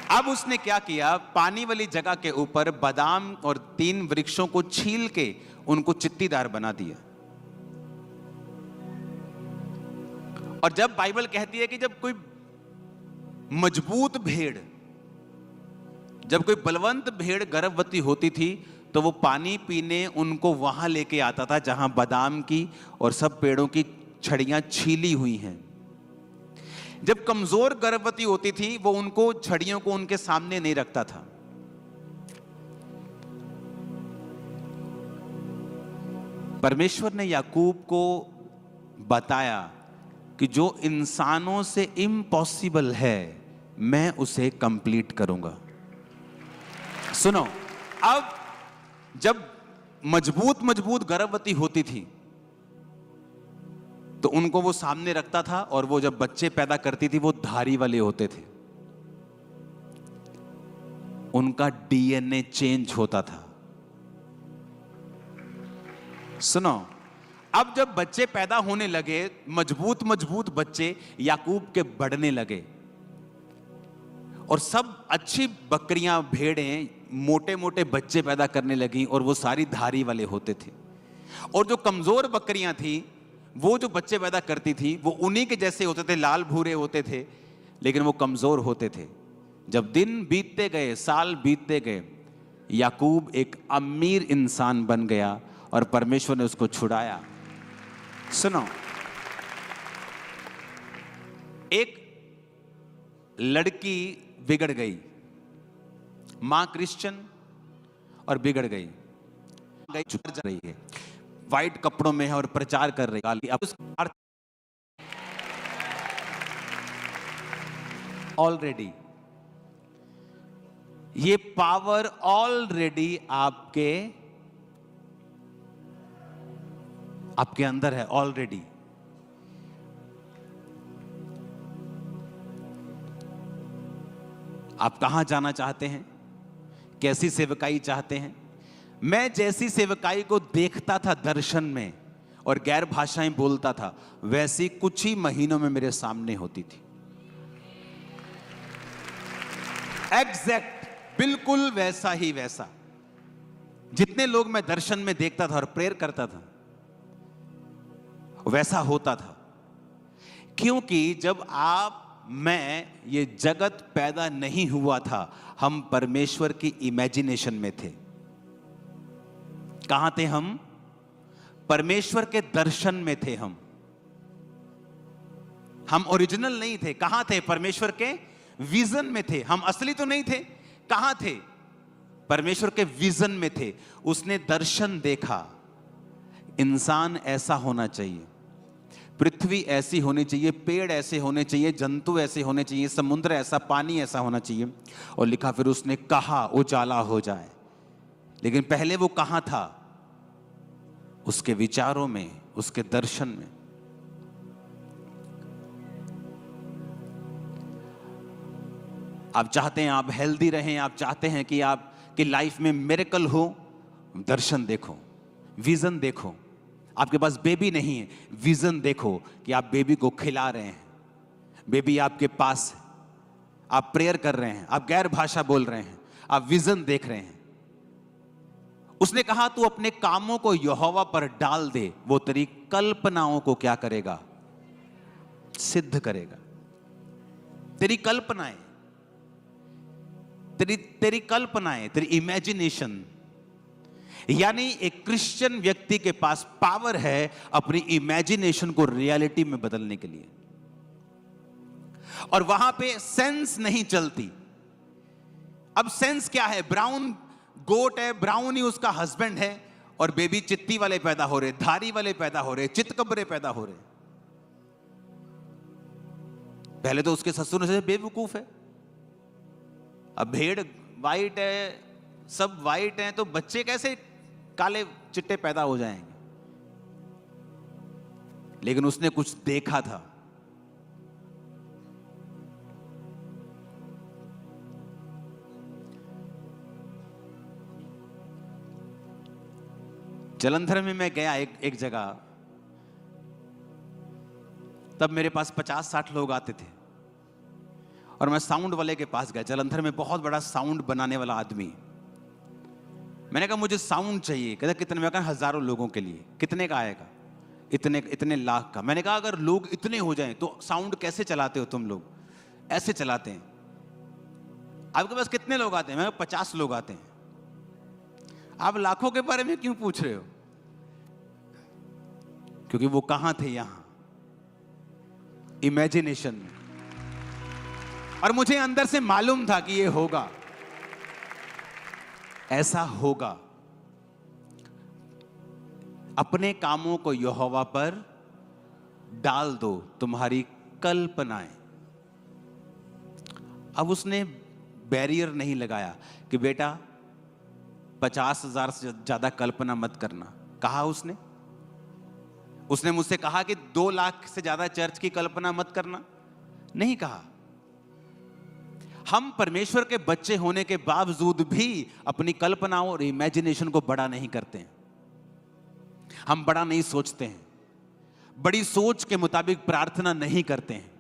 अब उसने क्या किया, पानी वाली जगह के ऊपर बादाम और 3 वृक्षों को छील के उनको चित्तीदार बना दिया। और जब बाइबल कहती है कि जब कोई मजबूत भेड़, जब कोई बलवंत भेड़ गर्भवती होती थी, तो वो पानी पीने उनको वहां लेके आता था जहां बादाम की और सब पेड़ों की छड़ियां छीली हुई हैं। जब कमजोर गर्भवती होती थी, वो उनको छड़ियों को उनके सामने नहीं रखता था। परमेश्वर ने याकूब को बताया कि जो इंसानों से इम्पॉसिबल है, मैं उसे कंप्लीट करूंगा। सुनो, अब जब मजबूत गर्भवती होती थी तो उनको वो सामने रखता था, और वो जब बच्चे पैदा करती थी वो धारी वाले होते थे। उनका डीएनए चेंज होता था। सुनो, अब जब बच्चे पैदा होने लगे, मजबूत बच्चे याकूब के बढ़ने लगे, और सब अच्छी बकरियां, भेड़ें मोटे मोटे बच्चे पैदा करने लगी, और वो सारी धारी वाले होते थे। और जो कमजोर बकरियां थी, वो जो बच्चे पैदा करती थी, वो उन्हीं के जैसे होते थे, लाल भूरे होते थे, लेकिन वो कमजोर होते थे। जब दिन बीतते गए, साल बीतते गए, याकूब एक अमीर इंसान बन गया और परमेश्वर ने उसको छुड़ाया। सुनो, एक लड़की बिगड़ गई, मां क्रिश्चियन और बिगड़ गई, जा रही है, व्हाइट कपड़ों में है और प्रचार कर रही है। अब ऑलरेडी ये पावर ऑलरेडी आपके अंदर है ऑलरेडी। आप कहां जाना चाहते हैं? कैसी सेवकाई चाहते हैं? मैं जैसी सेवकाई को देखता था दर्शन में और गैर भाषाएं बोलता था, वैसी कुछ ही महीनों में मेरे सामने होती थी। एग्जैक्ट, बिल्कुल वैसा ही वैसा। जितने लोग मैं दर्शन में देखता था और प्रेयर करता था, वैसा होता था। क्योंकि जब आप मैं, ये जगत पैदा नहीं हुआ था, हम परमेश्वर की इमेजिनेशन में थे। कहां थे हम? परमेश्वर के दर्शन में थे हम ओरिजिनल नहीं थे। कहां थे? परमेश्वर के विजन में थे। हम असली तो नहीं थे। कहां थे? परमेश्वर के विजन में थे। उसने दर्शन देखा, इंसान ऐसा होना चाहिए, पृथ्वी ऐसी होनी चाहिए, पेड़ ऐसे होने चाहिए, जंतु ऐसे होने चाहिए, समुद्र ऐसा, पानी ऐसा होना चाहिए। और लिखा, फिर उसने कहा उजाला हो जाए। लेकिन पहले वो कहां था? उसके विचारों में, उसके दर्शन में। आप चाहते हैं आप हेल्दी रहें, आप चाहते हैं कि आपकी लाइफ में मिरेकल हो, दर्शन देखो, विजन देखो। आपके पास बेबी नहीं है, विजन देखो कि आप बेबी को खिला रहे हैं, बेबी आपके पास है, आप प्रेयर कर रहे हैं, आप गैर भाषा बोल रहे हैं, आप विजन देख रहे हैं। उसने कहा तू अपने कामों को यहोवा पर डाल दे, वो तेरी कल्पनाओं को क्या करेगा? सिद्ध करेगा। तेरी कल्पनाएं, तेरी कल्पनाएं, तेरी इमेजिनेशन। यानी एक क्रिश्चियन व्यक्ति के पास पावर है अपनी इमेजिनेशन को रियलिटी में बदलने के लिए, और वहां पे सेंस नहीं चलती। अब सेंस क्या है? ब्राउन गोट है, ब्राउन ही उसका हस्बैंड है, और बेबी चित्ती वाले पैदा हो रहे, धारी वाले पैदा हो रहे, चितकबरे पैदा हो रहे। पहले तो उसके ससुर से बेवकूफ है। अब भेड़ वाइट है, सब वाइट हैं, तो बच्चे कैसे काले चिट्टे पैदा हो जाएंगे? लेकिन उसने कुछ देखा था। जलंधर में मैं गया एक जगह, तब मेरे पास 50-60 लोग आते थे, और मैं साउंड वाले के पास गया। जलंधर में बहुत बड़ा साउंड बनाने वाला आदमी। मैंने कहा मुझे साउंड चाहिए। कहता कितने? मैं कहा हजारों लोगों के लिए। कितने का आएगा? इतने लाख का। मैंने कहा अगर लोग इतने हो जाएं तो साउंड कैसे चलाते हो तुम लोग? ऐसे चलाते हैं। आपके पास कितने लोग आते हैं? मैं 50 लोग आते हैं। आप लाखों के बारे में क्यों पूछ रहे हो? क्योंकि वो कहां थे? यहां इमेजिनेशन में। और मुझे अंदर से मालूम था कि ये होगा, ऐसा होगा। अपने कामों को यहोवा पर डाल दो, तुम्हारी कल्पनाएं। अब उसने बैरियर नहीं लगाया कि बेटा 50,000 से ज्यादा कल्पना मत करना। कहा उसने मुझसे कहा कि 2 लाख से ज्यादा चर्च की कल्पना मत करना? नहीं कहा। हम परमेश्वर के बच्चे होने के बावजूद भी अपनी कल्पनाओं और इमेजिनेशन को बड़ा नहीं करते हैं। हम बड़ा नहीं सोचते हैं, बड़ी सोच के मुताबिक प्रार्थना नहीं करते हैं।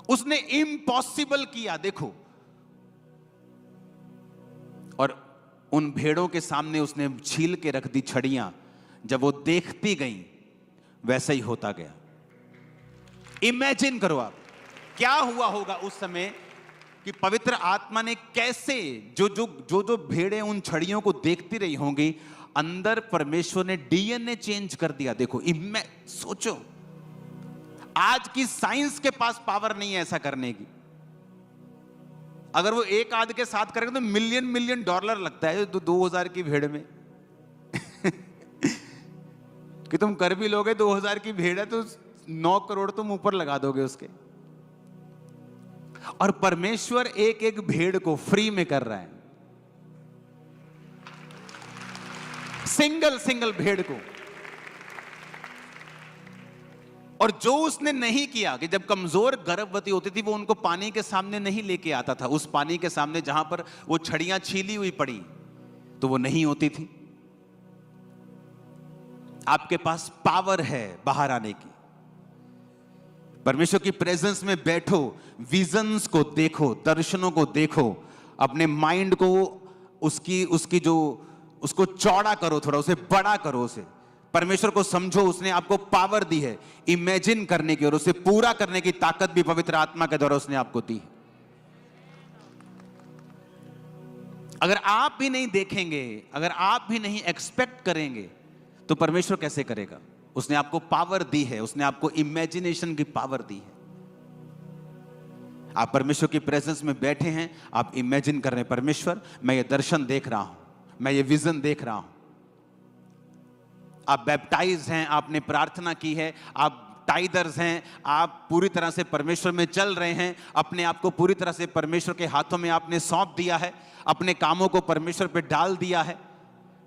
उसने इम्पॉसिबल किया, देखो। और उन भेड़ों के सामने उसने छील के रख दी छड़ियां। जब वो देखती गई वैसा ही होता गया। इमेजिन करो आप क्या हुआ होगा उस समय कि पवित्र आत्मा ने कैसे जो भेड़ें उन छड़ियों को देखती रही होंगी, अंदर परमेश्वर ने डीएनए चेंज कर दिया। देखो, सोचो, आज की साइंस के पास पावर नहीं है ऐसा करने की। अगर वो एक आध के साथ करेंगे तो मिलियन डॉलर लगता है 2000 की भेड़ में। कि तुम कर भी लोगे, 2000 की भेड़ है तो 9 करोड़ तुम ऊपर लगा दोगे उसके। और परमेश्वर एक एक भेड़ को फ्री में कर रहा है, सिंगल भेड़ को। और जो उसने नहीं किया कि जब कमजोर गर्भवती होती थी वो उनको पानी के सामने नहीं लेके आता था, उस पानी के सामने जहां पर वो छड़ियां छीली हुई पड़ी तो वो नहीं होती थी। आपके पास पावर है बाहर आने की। परमेश्वर की प्रेजेंस में बैठो, विजन्स को देखो, दर्शनों को देखो, अपने माइंड को उसकी जो उसको चौड़ा करो, थोड़ा उसे बड़ा करो, उसे परमेश्वर को समझो, उसने आपको पावर दी है इमेजिन करने की, और उसे पूरा करने की ताकत भी पवित्र आत्मा के द्वारा उसने आपको दी है। अगर आप भी नहीं देखेंगे, अगर आप भी नहीं एक्सपेक्ट करेंगे, तो परमेश्वर कैसे करेगा? उसने आपको पावर दी है, उसने आपको इमेजिनेशन की पावर दी है। आप परमेश्वर की प्रेजेंस में बैठे हैं, आप इमेजिन कर रहे हैं, परमेश्वर मैं ये दर्शन देख रहा हूं, मैं ये विजन देख रहा हूं। आप बैप्टाइज हैं, आपने प्रार्थना की है, आप टाइदर्स हैं, आप पूरी तरह से परमेश्वर में चल रहे हैं, अपने आप को पूरी तरह से परमेश्वर के हाथों में आपने सौंप दिया है, अपने कामों को परमेश्वर पे डाल दिया है।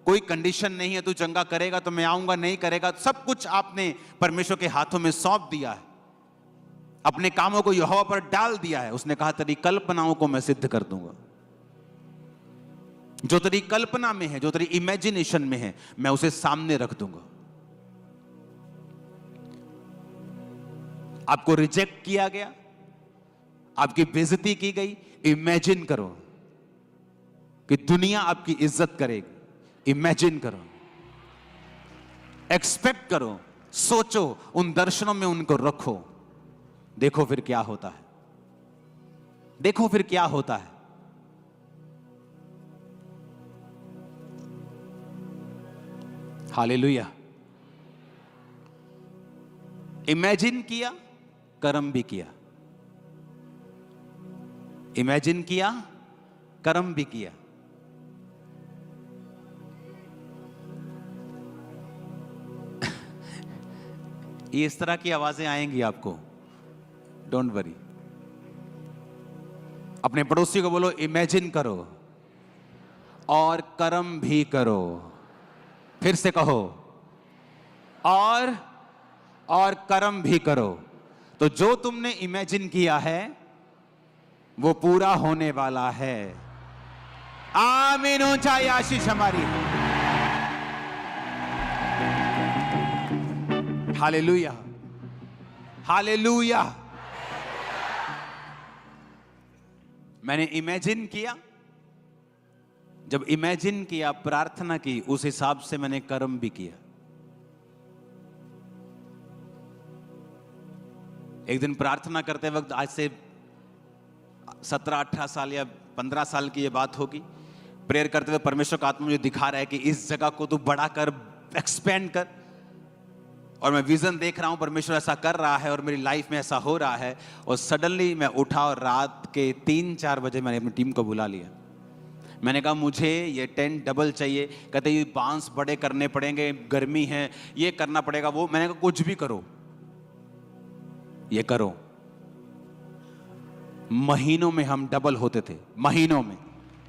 कोई कंडीशन नहीं है तू चंगा करेगा तो मैं आऊंगा, नहीं करेगा, सब कुछ आपने परमेश्वर के हाथों में सौंप दिया है, अपने कामों को यहोवा पर डाल दिया है। उसने कहा तेरी कल्पनाओं को मैं सिद्ध कर दूंगा, जो तेरी कल्पना में है, जो तेरी इमेजिनेशन में है, मैं उसे सामने रख दूंगा। आपको रिजेक्ट किया गया, आपकी बेइज्जती की गई, इमेजिन करो कि दुनिया आपकी इज्जत करेगी। इमेजिन करो, एक्सपेक्ट करो, सोचो, उन दर्शनों में उनको रखो, देखो फिर क्या होता है, देखो फिर क्या होता है। हालेलुया। इमेजिन किया, कर्म भी किया, इमेजिन किया, कर्म भी किया। ये इस तरह की आवाजें आएंगी आपको, डोंट वरी। अपने पड़ोसी को बोलो इमेजिन करो और कर्म भी करो। फिर से कहो और कर्म भी करो। तो जो तुमने इमेजिन किया है वो पूरा होने वाला है। आमीन। ऊंचाई आशीष हमारी। Hallelujah, hallelujah. मैंने इमेजिन किया, जब इमेजिन किया, प्रार्थना की, उस हिसाब से मैंने कर्म भी किया। एक दिन प्रार्थना करते वक्त, आज से 17-18 साल या 15 साल की ये बात होगी, प्रेयर करते हुए परमेश्वर का आत्मा मुझे दिखा रहा है कि इस जगह को तू बड़ा कर, एक्सपेंड कर। और मैं विजन देख रहा हूं, परमेश्वर ऐसा कर रहा है और मेरी लाइफ में ऐसा हो रहा है। और सडनली मैं उठा और रात के 3-4 बजे मैंने अपनी टीम को बुला लिया। मैंने कहा मुझे ये टेंट डबल चाहिए। कहते ये बांस बड़े करने पड़ेंगे, गर्मी है, ये करना पड़ेगा, वो। मैंने कहा कुछ भी करो, ये करो। महीनों में हम डबल होते थे, महीनों में,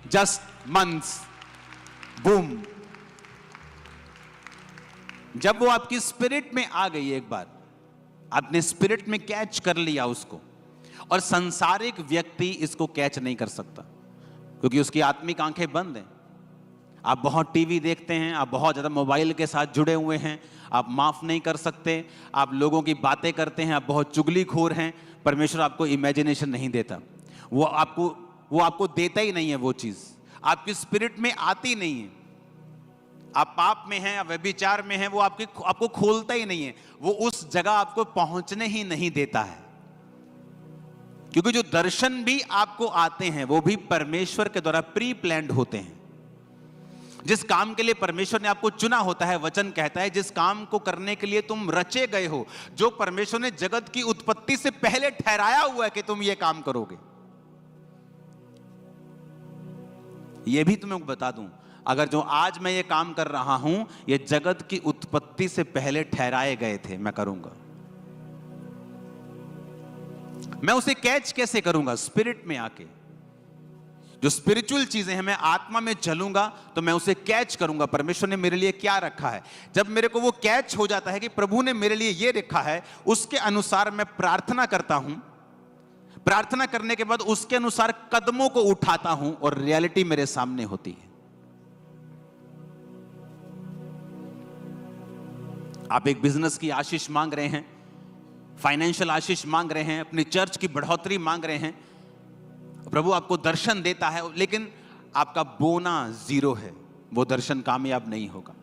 जस्ट मंथ्स, बूम। जब वो आपकी स्पिरिट में आ गई, एक बार आपने स्पिरिट में कैच कर लिया उसको, और संसारिक व्यक्ति इसको कैच नहीं कर सकता क्योंकि उसकी आत्मिक आंखें बंद हैं। आप बहुत टीवी देखते हैं, आप बहुत ज़्यादा मोबाइल के साथ जुड़े हुए हैं, आप माफ़ नहीं कर सकते, आप लोगों की बातें करते हैं, आप बहुत चुगलीखोर हैं। परमेश्वर आपको इमेजिनेशन नहीं देता, वो आपको देता ही नहीं है। वो चीज़ आपकी स्पिरिट में आती नहीं है। आप पाप में हैं, आप व्यभिचार में हैं, वो आपको खोलता ही नहीं है। वो उस जगह आपको पहुंचने ही नहीं देता है। क्योंकि जो दर्शन भी आपको आते हैं वो भी परमेश्वर के द्वारा प्री प्लान्ड होते हैं। जिस काम के लिए परमेश्वर ने आपको चुना होता है, वचन कहता है जिस काम को करने के लिए तुम रचे गए हो, जो परमेश्वर ने जगत की उत्पत्ति से पहले ठहराया हुआ है कि तुम ये काम करोगे। ये भी तुम्हें बता दूं, अगर जो आज मैं ये काम कर रहा हूं, ये जगत की उत्पत्ति से पहले ठहराए गए थे, मैं करूंगा। मैं उसे कैच कैसे करूंगा? स्पिरिट में आके। जो स्पिरिचुअल चीजें हैं, मैं आत्मा में चलूंगा तो मैं उसे कैच करूंगा। परमेश्वर ने मेरे लिए क्या रखा है, जब मेरे को वो कैच हो जाता है कि प्रभु ने मेरे लिए ये रखा है, उसके अनुसार मैं प्रार्थना करता हूं। प्रार्थना करने के बाद उसके अनुसार कदमों को उठाता हूं और रियलिटी मेरे सामने होती है। आप एक बिजनेस की आशीष मांग रहे हैं, फाइनेंशियल आशीष मांग रहे हैं, अपनी चर्च की बढ़ोतरी मांग रहे हैं, प्रभु आपको दर्शन देता है, लेकिन आपका बोना 0 है, वो दर्शन कामयाब नहीं होगा।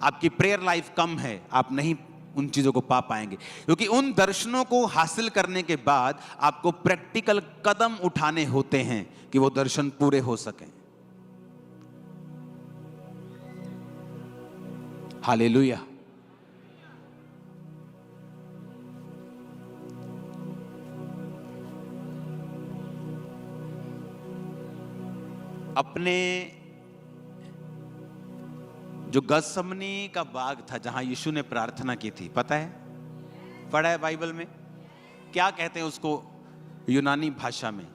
आपकी प्रेयर लाइफ कम है, आप नहीं उन चीजों को पा पाएंगे, क्योंकि उन दर्शनों को हासिल करने के बाद आपको प्रैक्टिकल कदम उठाने होते हैं कि वो दर्शन पूरे हो सकें। हालेलुया। अपने जो गतसमनी का बाग था जहां यीशु ने प्रार्थना की थी, पता है, पढ़ा है बाइबल में, क्या कहते हैं उसको यूनानी भाषा में?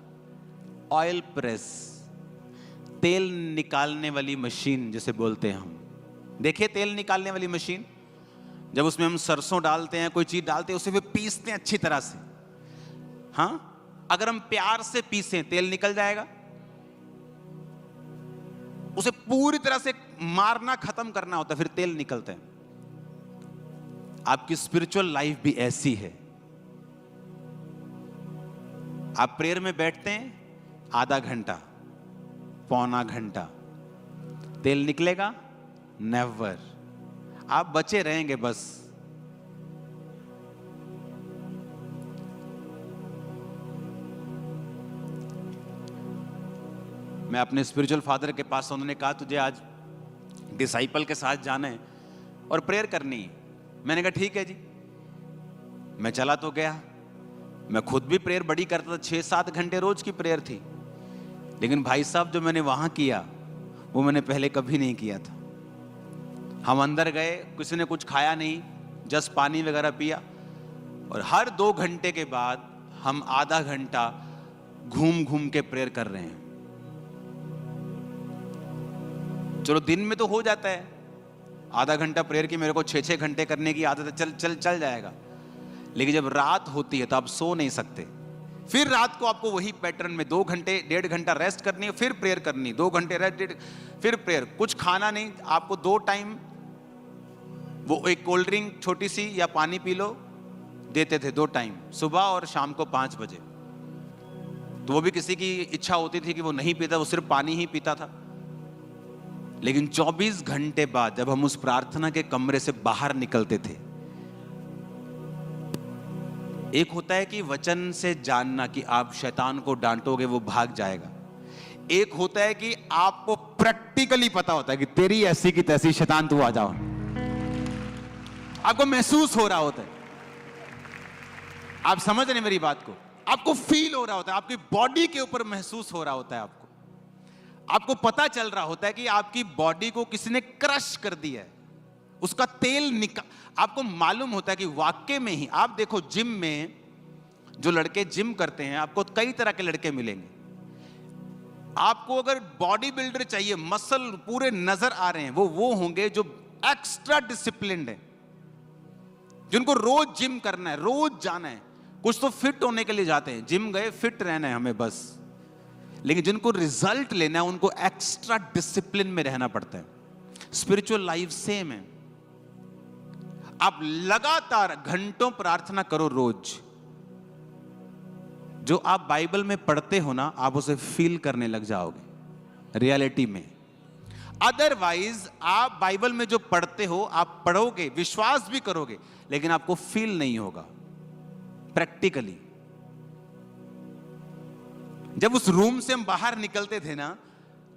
ऑयल प्रेस, तेल निकालने वाली मशीन जिसे बोलते हैं हम। देखिए तेल निकालने वाली मशीन, जब उसमें हम सरसों डालते हैं, कोई चीज डालते हैं, उसे फिर पीसते हैं अच्छी तरह से। हाँ, अगर हम प्यार से पीसें तेल निकल जाएगा। उसे पूरी तरह से मारना, खत्म करना होता है, फिर तेल निकलता है। आपकी स्पिरिचुअल लाइफ भी ऐसी है। आप प्रेयर में बैठते हैं, आधा घंटा, पौना घंटा, तेल निकलेगा? नेवर। आप बचे रहेंगे बस। मैं अपने स्पिरिचुअल फादर के पास, उन्होंने कहा तुझे आज डिसाइपल के साथ जाना है और प्रेयर करनी है। मैंने कहा ठीक है जी। मैं चला तो गया। मैं खुद भी प्रेयर बड़ी करता था, 6-7 घंटे रोज की प्रेयर थी। लेकिन भाई साहब जो मैंने वहां किया वो मैंने पहले कभी नहीं किया था। हम अंदर गए, किसी ने कुछ खाया नहीं, जस्ट पानी वगैरह पिया, और हर 2 घंटे के बाद हम आधा घंटा घूम घूम के प्रेयर कर रहे हैं। चलो दिन में तो हो जाता है, आधा घंटा प्रेयर की मेरे को 6-6 घंटे करने की आदत है, चल जाएगा। लेकिन जब रात होती है तो आप सो नहीं सकते। फिर रात को आपको वही पैटर्न में 2 घंटे 1.5 घंटा रेस्ट करनी है, फिर प्रेयर करनी, 2 घंटे रेस्ट, फिर प्रेयर। कुछ खाना नहीं, आपको 2 टाइम वो एक कोल्ड ड्रिंक छोटी सी या पानी पी लो देते थे, 2 टाइम, सुबह और शाम को 5 बजे। तो वो भी किसी की इच्छा होती थी कि वो नहीं पीता, वो सिर्फ पानी ही पीता था। लेकिन 24 घंटे बाद जब हम उस प्रार्थना के कमरे से बाहर निकलते थे, एक होता है कि वचन से जानना कि आप शैतान को डांटोगे वो भाग जाएगा। एक होता है कि आपको प्रैक्टिकली पता होता है कि तेरी ऐसी की तैसी शैतान तू आ जाओ। आपको महसूस हो रहा होता है, आप समझ रहे मेरी बात को, आपको फील हो रहा होता है, आपकी बॉडी के ऊपर महसूस हो रहा होता है। आपको पता चल रहा होता है कि आपकी बॉडी को किसी ने क्रश कर दिया है, उसका तेल आपको मालूम होता है कि वाकई में ही। आप देखो जिम में जो लड़के जिम करते हैं, आपको कई तरह के लड़के मिलेंगे। आपको अगर बॉडी बिल्डर चाहिए, मसल पूरे नजर आ रहे हैं, वो होंगे जो एक्स्ट्रा डिसिप्लिन्ड है, जिनको रोज जिम करना है, रोज जाना है। कुछ तो फिट होने के लिए जाते हैं, जिम गए फिट रहना है हमें बस। लेकिन जिनको रिजल्ट लेना है उनको एक्स्ट्रा डिसिप्लिन में रहना पड़ता है। स्पिरिचुअल लाइफ सेम है। आप लगातार घंटों प्रार्थना करो रोज। जो आप बाइबल में पढ़ते हो ना, आप उसे फील करने लग जाओगे रियलिटी में। अदरवाइज आप बाइबल में जो पढ़ते हो, आप पढ़ोगे, विश्वास भी करोगे, लेकिन आपको फील नहीं होगा प्रैक्टिकली। जब उस रूम से हम बाहर निकलते थे ना,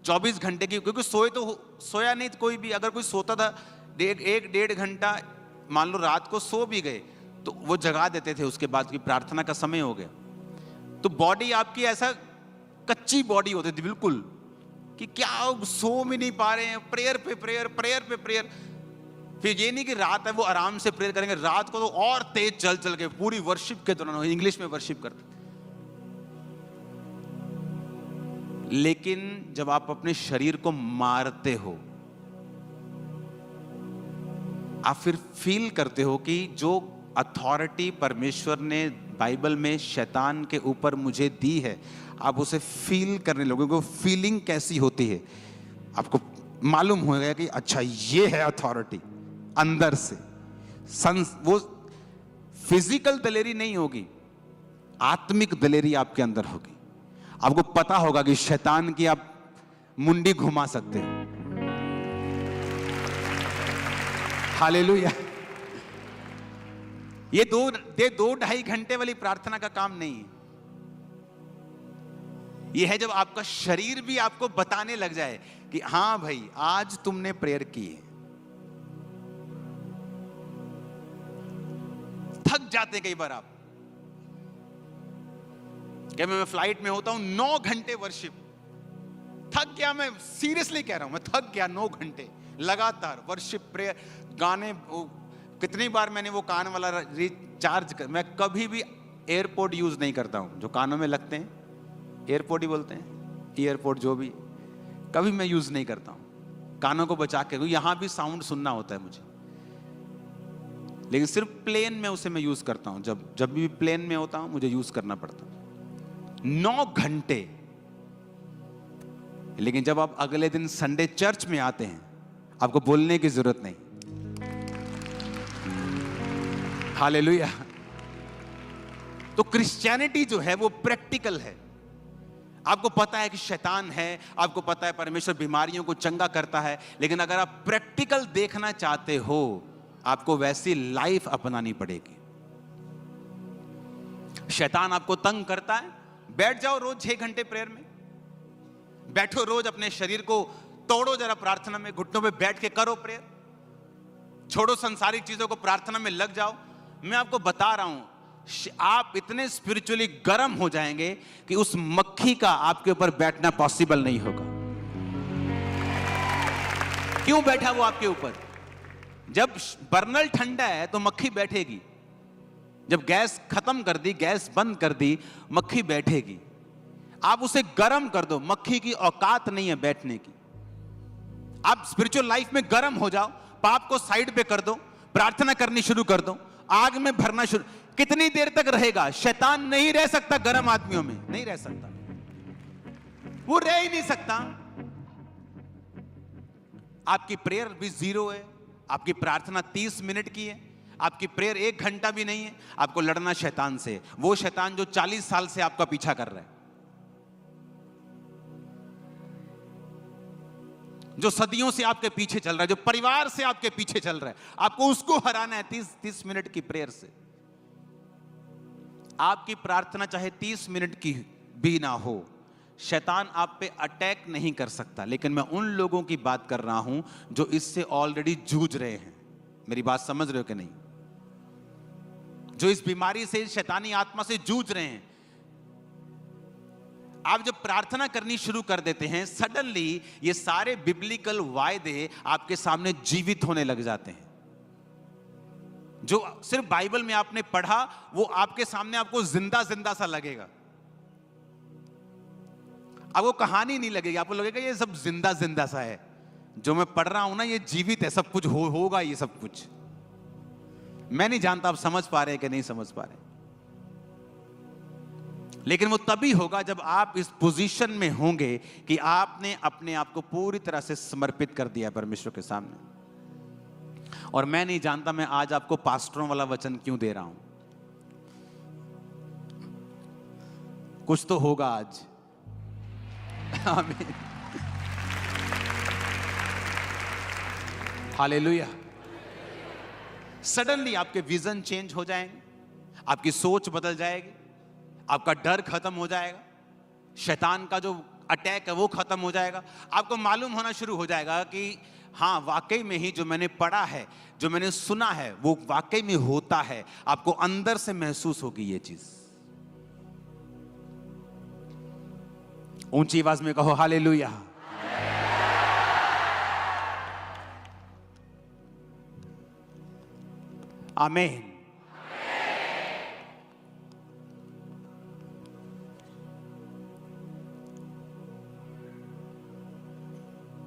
24 घंटे की, क्योंकि सोया नहीं कोई भी। अगर कोई सोता था 1-1.5 घंटा, मान लो रात को सो भी गए, तो वो जगा देते थे। उसके बाद की प्रार्थना का समय हो गया, तो बॉडी आपकी ऐसा कच्ची बॉडी होती थी बिल्कुल, कि क्या सो भी नहीं पा रहे हैं, प्रेयर पे प्रेयर, प्रेयर पे प्रेयर। फिर ये नहीं कि रात है वो आराम से प्रेयर करेंगे, रात को तो और तेज चल के पूरी वर्शिप के दौरान इंग्लिश में वर्शिप करते। लेकिन जब आप अपने शरीर को मारते हो, आप फिर फील करते हो कि जो अथॉरिटी परमेश्वर ने बाइबल में शैतान के ऊपर मुझे दी है, आप उसे फील करने लगोगे। फीलिंग कैसी होती है आपको मालूम होगा कि अच्छा ये है अथॉरिटी अंदर से। वो फिजिकल दलेरी नहीं होगी, आत्मिक दलेरी आपके अंदर होगी। आपको पता होगा कि शैतान की आप मुंडी घुमा सकते हो। हालेलुया। ये 2-2.5 घंटे वाली प्रार्थना का काम नहीं है। ये है जब आपका शरीर भी आपको बताने लग जाए कि हां भाई आज तुमने प्रेयर की है। थक जाते कई बार आप, क्या मैं फ्लाइट में होता हूं 9 घंटे वर्शिप, थक गया, मैं सीरियसली कह रहा हूं, मैं थक गया 9 घंटे लगातार वर्शिप प्रेयर गाने। कितनी बार मैंने वो कान वाला रिचार्ज कर, मैं कभी भी एयरपोर्ट यूज नहीं करता हूं, जो कानों में लगते हैं, एयरपोर्ट ही बोलते हैं, एयरपोर्ट जो भी, कभी मैं यूज नहीं करता हूं, कानों को बचा के। यहां भी साउंड सुनना होता है मुझे, लेकिन सिर्फ प्लेन में उसे मैं यूज करता हूं। जब भी प्लेन में होता हूं मुझे यूज करना पड़ता है 9 घंटे। लेकिन जब आप अगले दिन संडे चर्च में आते हैं, आपको बोलने की जरूरत नहीं। हालेलुया। तो क्रिश्चियनिटी जो है वो प्रैक्टिकल है। आपको पता है कि शैतान है, आपको पता है परमेश्वर बीमारियों को चंगा करता है, लेकिन अगर आप प्रैक्टिकल देखना चाहते हो, आपको वैसी लाइफ अपनानी पड़ेगी। शैतान आपको तंग करता है, बैठ जाओ रोज 6 घंटे प्रेयर में, बैठो रोज, अपने शरीर को तोड़ो जरा प्रार्थना में, घुटनों पे बैठ के करो प्रेयर, छोड़ो संसारिक चीजों को, प्रार्थना में लग जाओ। मैं आपको बता रहा हूं, आप इतने स्पिरिचुअली गर्म हो जाएंगे कि उस मक्खी का आपके ऊपर बैठना पॉसिबल नहीं होगा। क्यों बैठा वो आपके ऊपर? जब बर्नल ठंडा है तो मक्खी बैठेगी, जब गैस खत्म कर दी, गैस बंद कर दी, मक्खी बैठेगी। आप उसे गर्म कर दो, मक्खी की औकात नहीं है बैठने की। आप स्पिरिचुअल लाइफ में गर्म हो जाओ, पाप को साइड पे कर दो, प्रार्थना करनी शुरू कर दो, आग में भरना शुरू। कितनी देर तक रहेगा? शैतान नहीं रह सकता गर्म आदमियों में, नहीं रह सकता, वो रह ही नहीं सकता। आपकी प्रेयर भी 0 है, आपकी प्रार्थना 30 मिनट की है, आपकी प्रेयर 1 घंटा भी नहीं है। आपको लड़ना शैतान से, वो शैतान जो 40 साल से आपका पीछा कर रहा है, जो सदियों से आपके पीछे चल रहा है, जो परिवार से आपके पीछे चल रहा है, आपको उसको हराना है 30 मिनट की प्रेयर से। आपकी प्रार्थना चाहे 30 मिनट की भी ना हो, शैतान आप पे अटैक नहीं कर सकता। लेकिन मैं उन लोगों की बात कर रहा हूं जो इससे ऑलरेडी जूझ रहे हैं। मेरी बात समझ रहे हो कि नहीं? जो इस बीमारी से, शैतानी आत्मा से जूझ रहे हैं। आप जब प्रार्थना करनी शुरू कर देते हैं, सडनली ये सारे बिब्लिकल वायदे आपके सामने जीवित होने लग जाते हैं। जो सिर्फ बाइबल में आपने पढ़ा, वो आपके सामने आपको जिंदा जिंदा सा लगेगा। अब वो कहानी नहीं लगेगी, आपको लगेगा ये सब जिंदा जिंदा सा है। जो मैं पढ़ रहा हूं ना, ये जीवित है, सब कुछ होगा ये सब कुछ। मैं नहीं जानता आप समझ पा रहे हैं कि नहीं समझ पा रहे, लेकिन वो तभी होगा जब आप इस पोजीशन में होंगे कि आपने अपने आप को पूरी तरह से समर्पित कर दिया परमेश्वर के सामने। और मैं नहीं जानता मैं आज आपको पास्टरों वाला वचन क्यों दे रहा हूं, कुछ तो होगा आज। आमीन, हालेलुया। सडनली आपके विजन चेंज हो जाएंगे, आपकी सोच बदल जाएगी, आपका डर खत्म हो जाएगा, शैतान का जो अटैक है वो खत्म हो जाएगा। आपको मालूम होना शुरू हो जाएगा कि हाँ, वाकई में ही जो मैंने पढ़ा है, जो मैंने सुना है, वो वाकई में होता है। आपको अंदर से महसूस होगी ये चीज। ऊंची आवाज में कहो हालेलुया। आमीन।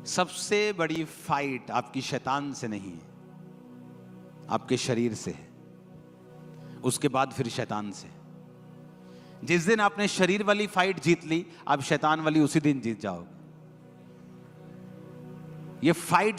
सबसे बड़ी फाइट आपकी शैतान से नहीं है, आपके शरीर से है, उसके बाद फिर शैतान से। जिस दिन आपने शरीर वाली फाइट जीत ली, आप शैतान वाली उसी दिन जीत जाओगे। ये फाइट